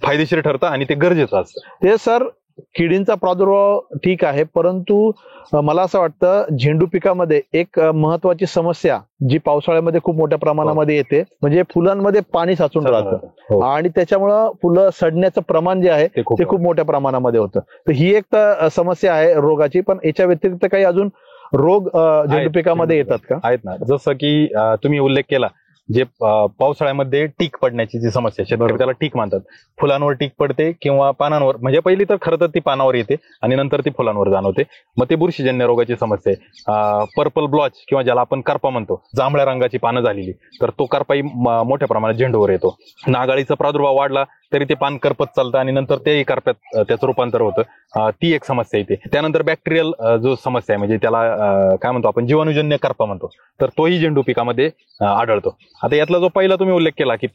फायदेशीर ठरतं आणि ते गरजेचं असतं. ते सर किडींचा प्रादुर्भाव ठीक आहे, परंतु मला असं वाटतं झेंडू पिकामध्ये एक महत्वाची समस्या जी पावसाळ्यामध्ये खूप मोठ्या प्रमाणामध्ये येते म्हणजे फुलांमध्ये पाणी साचून राहतं आणि त्याच्यामुळं फुलं सडण्याचं प्रमाण जे आहे ते खूप मोठ्या प्रमाणामध्ये होतं. तर ही एक तर समस्या आहे रोगाची, पण याच्या व्यतिरिक्त काही अजून रोग झेंडू पिकामध्ये येतात का? आहेत ना, जसं की तुम्ही उल्लेख केला जे पावसाळ्यामध्ये टीक पडण्याची जी समस्या शेतकरी त्याला टीक मानतात. फुलांवर टीक पडते किंवा पानांवर, म्हणजे पहिली तर खरं तर ती पानावर येते आणि नंतर ती फुलांवर जाणवते. मग ते बुरशीजन्य रोगाची समस्या आहे. पर्पल ब्लॉच किंवा ज्याला आपण करपा म्हणतो, जांभळ्या रंगाची पानं झालेली, तर तो करपाही मोठ्या प्रमाणात झेंडूवर येतो. नागाळीचा प्रादुर्भाव वाढला तरी ते पान करपत चालतं आणि नंतर ते करप्यात त्याचं रूपांतर होतं. ती एक समस्या येते. त्यानंतर बॅक्टेरियल जो समस्या आहे म्हणजे त्याला काय म्हणतो आपण जीवाणूजन्य करपा म्हणतो, तर तोही झेंडू पिकामध्ये आढळतो. आता यातला जो पहिला तुम्ही उल्लेख केला की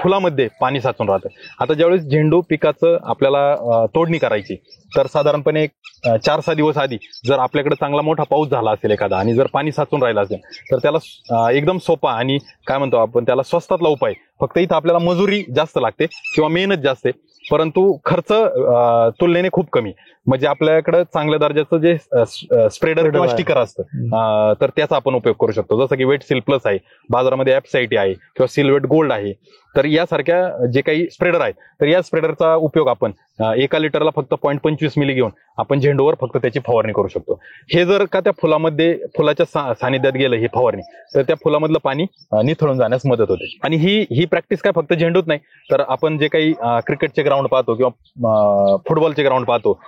फुलामध्ये पाणी साचून राहतं. आता ज्यावेळेस झेंडू पिकाचं आपल्याला तोडणी करायची तर साधारणपणे 4-6 दिवस आधी जर आपल्याकडे चांगला मोठा पाऊस झाला असेल एखादा आणि जर पाणी साचून राहिलं असेल तर त्याला एकदम सोपा आणि काय म्हणतो आपण त्याला स्वस्तातला उपाय, फक्त इथं आपल्याला मजुरी जास्त लागते किंवा मेहनत जास्त आहे, परंतु खर्च तुलनेने खूप कमी. म्हणजे आपल्याकडे चांगल्या दर्जाचं जे स्प्रेडर किंवा स्टिकर असतं तर त्याचा आपण उपयोग करू शकतो. जसं की वेट सील प्लस आहे, बाजारामध्ये ऍप्साइटी आहे किंवा सिलवेट गोल्ड आहे. तर यासारख्या जे काही स्प्रेडर आहेत तर या स्प्रेडरचा उपयोग आपण 1 लिटरला फक्त 0.25 मिली घेऊन आपण झेंडूवर फक्त त्याची फवारणी करू शकतो. हे जर का त्या फुलाच्या सानिध्यात गेलं हे फवारणी, तर त्या फुलामधलं पाणी निथळून जाण्यास मदत होते. आणि ही प्रॅक्टिस काय फक्त झेंडूत नाही, तर आपण जे काही क्रिकेटचे ग्राउंड पाहतो किंवा फुटबॉलचे ग्राउंड पाहतो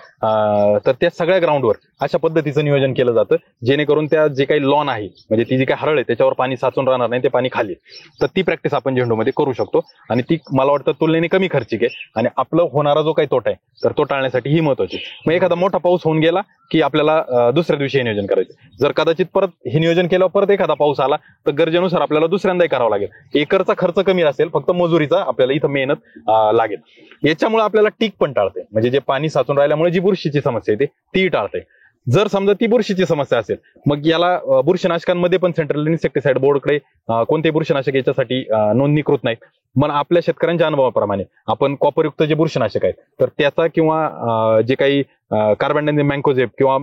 तर त्या सगळ्या ग्राउंडवर अशा पद्धतीचं नियोजन केलं जातं, जेणेकरून त्या जे काही लॉन आहे म्हणजे ती जी काही हरळ आहे त्याच्यावर पाणी साचून राहणार नाही, ते पाणी खाली. तर ती प्रॅक्टिस आपण झेंडूमध्ये करू शकतो आणि ती मला वाटतं तुलनेने कमी खर्चिक आहे आणि आपलं होणारा जो काही तोटा आहे तर तो टाळण्यासाठी ही महत्वाची. मग एखादा मोठा पाऊस होऊन गेला की आपल्याला दुसऱ्या दिवशी हे नियोजन करायचं. जर कदाचित परत हे नियोजन केल्यावर परत एखादा पाऊस आला तर गरजेनुसार आपल्याला दुसऱ्यांदाही करावं लागेल. एकरचा खर्च कमी असेल, फक्त मजुरीचा आपल्याला इथं मेहनत लागेल. याच्यामुळे आपल्याला टीक पण टाळते, म्हणजे जे पाणी साचून राहिल्यामुळे जी बुरशीची समस्या येते ती टाळते. जर समजा ती बुरशीची समस्या असेल मग याला बुरशीनाशकांमध्ये पण सेंट्रल इन्सेक्टिसाइड बोर्डकडे कोणते बुरशीनाशक याच्यासाठी नोंदणीकृत नाहीत. मग आपल्या शेतकऱ्यांच्या अनुभवाप्रमाणे आपण कॉपरयुक्त जे बुरशीनाशक आहेत तर त्याचा किंवा जे काही कार्बनडायझिम मँकोझेब किंवा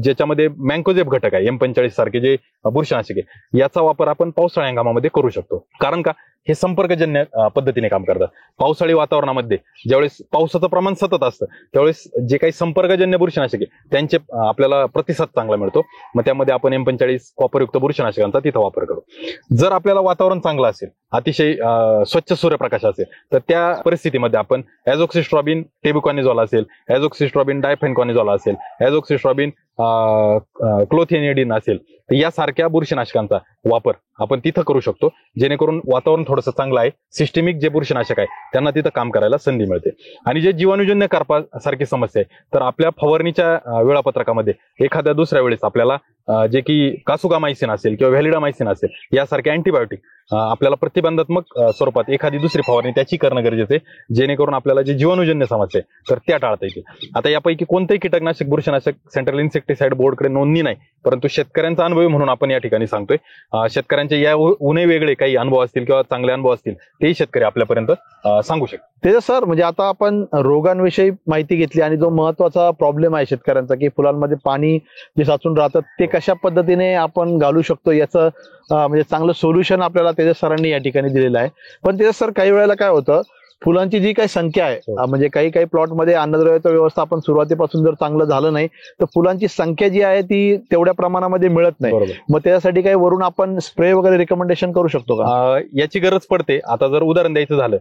ज्याच्यामध्ये मँकोझेब घटक आहे M45 सारखे जे बुरशीनाशक आहे याचा वापर आपण पावसाळी हंगामामध्ये करू शकतो. कारण का हे संपर्कजन्य पद्धतीने काम करतात. पावसाळी वातावरणामध्ये ज्यावेळेस पावसाचं प्रमाण सतत असतं त्यावेळेस जे काही संपर्कजन्य बुरशीनाशक आहे त्यांचे आपल्याला प्रतिसाद चांगला मिळतो. मग त्यामध्ये आपण M45 कॉपरयुक्त बुरशीनाशकांचा तिथं वापर करू. जर आपल्याला वातावरण चांगलं असेल, अतिशय स्वच्छ सूर्यप्रकाश असेल, तर त्या परिस्थितीमध्ये आपण ॲझोक्सिस्ट्रॉबिन टेबुकॉनिझोल असेल, ॲझोक्सिस्ट्रॉबिन डायफेनकॉनिझोल असेल, ॲझोक्सिस्ट्रॉबिन क्लोथिएनिडिन असेल, तर यासारख्या बुरशीनाशकांचा वापर आपण तिथं करू शकतो, जेणेकरून वातावरण थोडंसं चांगलं आहे, सिस्टेमिक जे बुरशीनाशक आहे त्यांना तिथं काम करायला संधी मिळते. आणि जे जीवाणूजन्य सारखी समस्या आहे तर आपल्या फवारणीच्या वेळापत्रकामध्ये एखाद्या दुसऱ्या वेळेस आपल्याला जे की कासुगामायसिन असेल किंवा व्हॅलिडामायसिन असेल यासारखे अँटीबायोटिक आपल्याला प्रतिबंधात्मक स्वरूपात एखादी दुसरी फवारणी त्याची करणं गरजेचं आहे, जेणेकरून आपल्याला जे जीवाणूजन्य समस्या आहे तर त्या टाळता येतील. आता यापैकी कोणतेही कीटकनाशक बुरशीनाशक सेंट्रल इन्सेक्टिसाइड बोर्डकडे नोंदणी नाही, परंतु शेतकऱ्यांचा अनुभव म्हणून आपण या ठिकाणी सांगतोय. शेतकऱ्यांचे या उन्हे वेगळे काही अनुभव असतील किंवा चांगले अनुभव असतील तेही शेतकरी आपल्यापर्यंत सांगू शकतात. ते सर म्हणजे आता आपण रोगांविषयी माहिती घेतली आणि जो महत्वाचा प्रॉब्लेम आहे शेतकऱ्यांचा की फुलांमध्ये पाणी जे साचून राहतं ते कशा पद्धतीने आपण घालू शकतो याचं म्हणजे चांगलं सोल्युशन आपल्याला तेजस सरांनी या ठिकाणी दिलेलं आहे. पण तेजस सर काही वेळेला काय होतं, फुलांची जी काही संख्या आहे म्हणजे काही प्लॉटमध्ये अन्नद्रव्याचं व्यवस्थापन सुरुवातीपासून जर चांगलं झालं नाही तर फुलांची संख्या जी आहे ती तेवढ्या प्रमाणामध्ये मिळत नाही. मग त्यासाठी काही वरून आपण स्प्रे वगैरे रिकमेंडेशन करू शकतो का? याची गरज पडते. आता जर उदाहरण द्यायचं झालं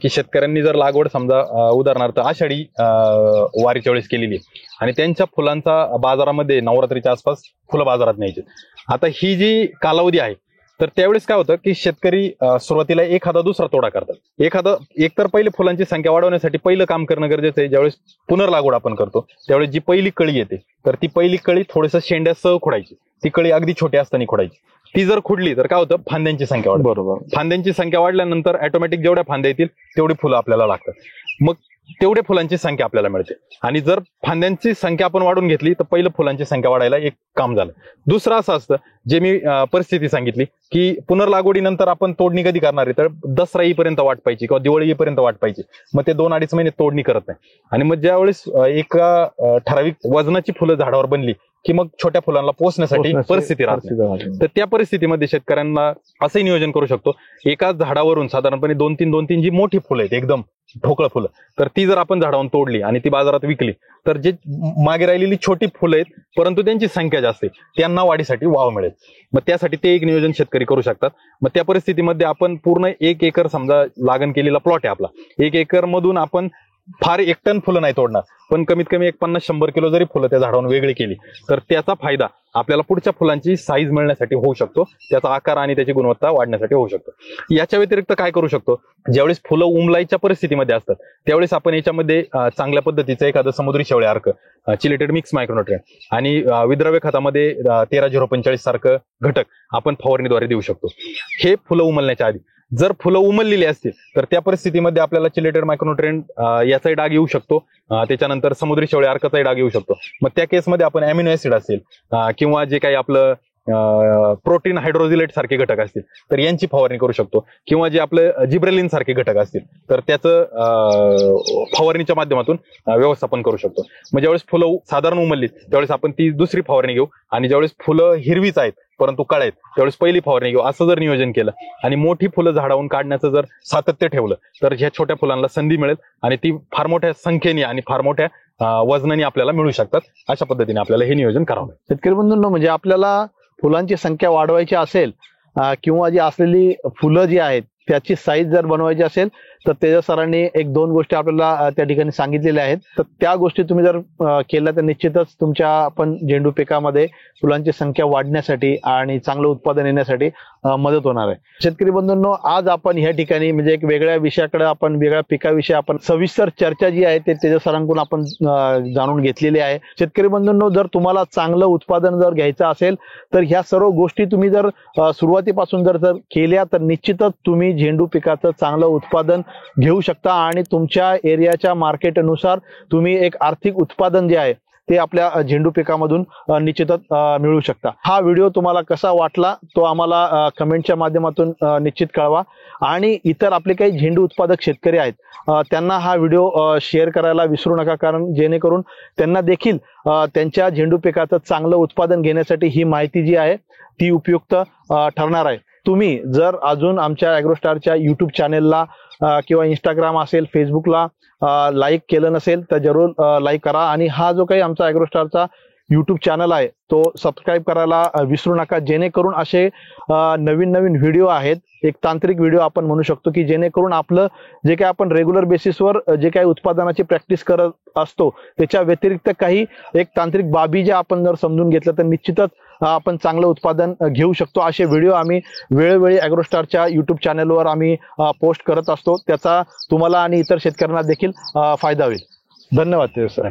की शेतकऱ्यांनी जर लागवड समजा उदाहरणार्थ आषाढी वारीच्या वेळेस केलेली आणि त्यांच्या फुलांचा बाजारामध्ये नवरात्रीच्या आसपास फुलं बाजारात न्यायची. आता ही जी कालावधी आहे तर त्यावेळेस काय होतं की शेतकरी सुरुवातीला एखादा दुसरा तोडा करतात. एकतर पहिले फुलांची संख्या वाढवण्यासाठी पहिलं काम करणं गरजेचं आहे. ज्यावेळेस पुनर्लागवड आपण करतो त्यावेळेस जी पहिली कळी येते तर ती पहिली कळी थोडंसं शेंड्यासह खोडायची. ती कळी अगदी छोटी असताना खोडायची. ती जर खुडली तर काय होतं, फांद्यांची संख्या वाढते. बरोबर. फांद्यांची संख्या वाढल्यानंतर ऑटोमॅटिक जेवढ्या फांद्या येतील तेवढी फुलं आपल्याला लागतात. मग तेवढ्या फुलांची संख्या आपल्याला मिळते. आणि जर फांद्यांची संख्या आपण वाढून घेतली तर पहिलं फुलांची संख्या वाढायला एक काम झालं. दुसरं असं असतं जे मी परिस्थिती सांगितली की पुनर्लागवडीनंतर आपण तोडणी कधी करणार आहे तर दसरा येईपर्यंत वाट पाहिजे किंवा दिवाळी येईपर्यंत वाट पाहिजे. मग ते 2-2.5 महिने तोडणी करत नाही. आणि मग ज्यावेळेस एका ठराविक वजनाची फुलं झाडावर बनली की मग छोट्या फुलांना पोचण्यासाठी परिस्थिती राहते. तर त्या परिस्थितीमध्ये शेतकऱ्यांना असंही नियोजन करू शकतो, एकाच झाडावरून साधारणपणे 2-3 जी मोठी फुलं आहेत एकदम ठोकळ फुलं तर ती जर आपण झाडावरून तोडली आणि ती बाजारात विकली तर जे मागे राहिलेली छोटी फुलं आहेत परंतु त्यांची संख्या जास्त आहे त्यांना वाढीसाठी वाव मिळेल. मग त्यासाठी ते एक नियोजन शेतकरी करू शकतात. मग त्या परिस्थितीमध्ये आपण पूर्ण 1 एकर समजा लागण केलेला प्लॉट आहे आपला, 1 एकर मधून आपण फार 1 टन फुलं नाही तोडणार, पण कमीत कमी 50-100 किलो जरी फुलं त्या झाडावरून वेगळी केली तर त्याचा फायदा आपल्याला पुढच्या फुलांची साईज मिळण्यासाठी होऊ शकतो, त्याचा आकार आणि त्याची गुणवत्ता वाढण्यासाठी होऊ शकतो. याच्या व्यतिरिक्त काय करू शकतो, ज्यावेळेस फुलं उमलायच्या परिस्थितीमध्ये असतात त्यावेळेस आपण याच्यामध्ये चांगल्या पद्धतीचं एखादं समुद्री शेवळे अर्क, चिलेटेड मिक्स मायक्रोन्यूट्रिएंट आणि विद्रव्य खतामध्ये 13-0-45 सारखं घटक आपण फवारणीद्वारे देऊ शकतो. हे फुलं उमलण्याच्या आधी. जर फुलं उमललेली असतील तर त्या परिस्थितीमध्ये आपल्याला चिलेटेड मायक्रोन्यूट्रिएंट याचाही डाग येऊ शकतो, त्याच्यानंतर समुद्री शेवळे अर्काचाही डाग येऊ शकतो. मग त्या केसमध्ये आपण अॅमिनो ऍसिड असेल किंवा जे काही आपलं प्रोटीन हायड्रोजिलेट सारखे घटक असतील तर यांची फवारणी करू शकतो, किंवा जे आपलं जिब्रेलिन सारखे घटक असतील तर त्याचं फवारणीच्या माध्यमातून व्यवस्थापन करू शकतो. मग ज्यावेळेस फुलं साधारण उमलली त्यावेळेस आपण ती दुसरी फवारणी घेऊ, आणि ज्यावेळेस फुलं हिरवीच आहेत परंतु काळे आहेत त्यावेळेस पहिली फवारणी घेऊ. असं जर नियोजन केलं आणि मोठी फुलं झाडावरून काढण्याचं जर सातत्य ठेवलं तर ह्या छोट्या फुलांना संधी मिळेल आणि ती फार मोठ्या संख्येने आणि फार मोठ्या वजनाने आपल्याला मिळू शकतात. अशा पद्धतीने आपल्याला हे नियोजन करावं. शेतकरी बंधूंनो, म्हणजे आपल्याला फुलांची संख्या वाढवायची असेल किंवा जी असलेली फुलं जी आहेत त्याची साईज जर बनवायची असेल तर तेजा सरांनी 1-2 गोष्टी आपल्याला त्या ठिकाणी सांगितलेल्या आहेत. तर त्या गोष्टी तुम्ही जर केल्या तर निश्चितच तुमच्या पण झेंडू पिकामध्ये फुलांची संख्या वाढण्यासाठी आणि चांगलं उत्पादन येण्यासाठी मदत होणार आहे. शेतकरी बंधूंनो, आज आपण ह्या ठिकाणी म्हणजे एक वेगळ्या विषयाकडे, आपण वेगळ्या पिकाविषयी आपण सविस्तर चर्चा जी आहे ते तेजा सरांकडून आपण जाणून घेतलेली आहे. शेतकरी बंधूंनो, जर तुम्हाला चांगलं उत्पादन जर घ्यायचं असेल तर ह्या सर्व गोष्टी तुम्ही जर सुरुवातीपासून जर केल्या तर निश्चितच तुम्ही झेंडू पिकाचं चांगलं उत्पादन घेऊ शकता आणि तुमच्या एरियाच्या मार्केटनुसार तुम्ही एक आर्थिक उत्पादन जे आहे ते आपल्या झेंडू पिकामधून निश्चितच मिळू शकता. हा व्हिडिओ तुम्हाला कसा वाटला तो आम्हाला कमेंटच्या माध्यमातून निश्चित कळवा, आणि इतर आपले काही झेंडू उत्पादक शेतकरी आहेत त्यांना हा व्हिडिओ शेअर करायला विसरू नका, कारण जेणेकरून त्यांना देखील त्यांच्या झेंडू पिकाचं चांगलं उत्पादन घेण्यासाठी ही माहिती जी आहे ती उपयुक्त ठरणार आहे. तुम्ही जर अजून आमच्या ॲग्रोस्टारच्या युट्यूब चॅनेलला किंवा इंस्टाग्राम असेल, फेसबुकला लाईक केलं नसेल तर जरूर लाईक करा, आणि हा जो काही आमचा ॲग्रोस्टारचा युट्यूब चॅनल आहे तो सबस्क्राईब करायला विसरू नका, जेणेकरून असे नवीन नवीन व्हिडिओ आहेत, एक तांत्रिक व्हिडिओ आपण म्हणू शकतो की जेणेकरून आपलं जे काही आपण रेग्युलर बेसिसवर जे काही उत्पादनाची प्रॅक्टिस करत असतो त्याच्या व्यतिरिक्त काही एक तांत्रिक बाबी ज्या आपण जर समजून घेतलं तर निश्चितच आपण चांगलं उत्पादन घेऊ शकतो. असे व्हिडिओ आम्ही वेळोवेळी ॲग्रोस्टारच्या युट्यूब चॅनलवर आम्ही पोस्ट करत असतो, त्याचा तुम्हाला आणि इतर शेतकऱ्यांना देखील फायदा होईल. धन्यवाद सर.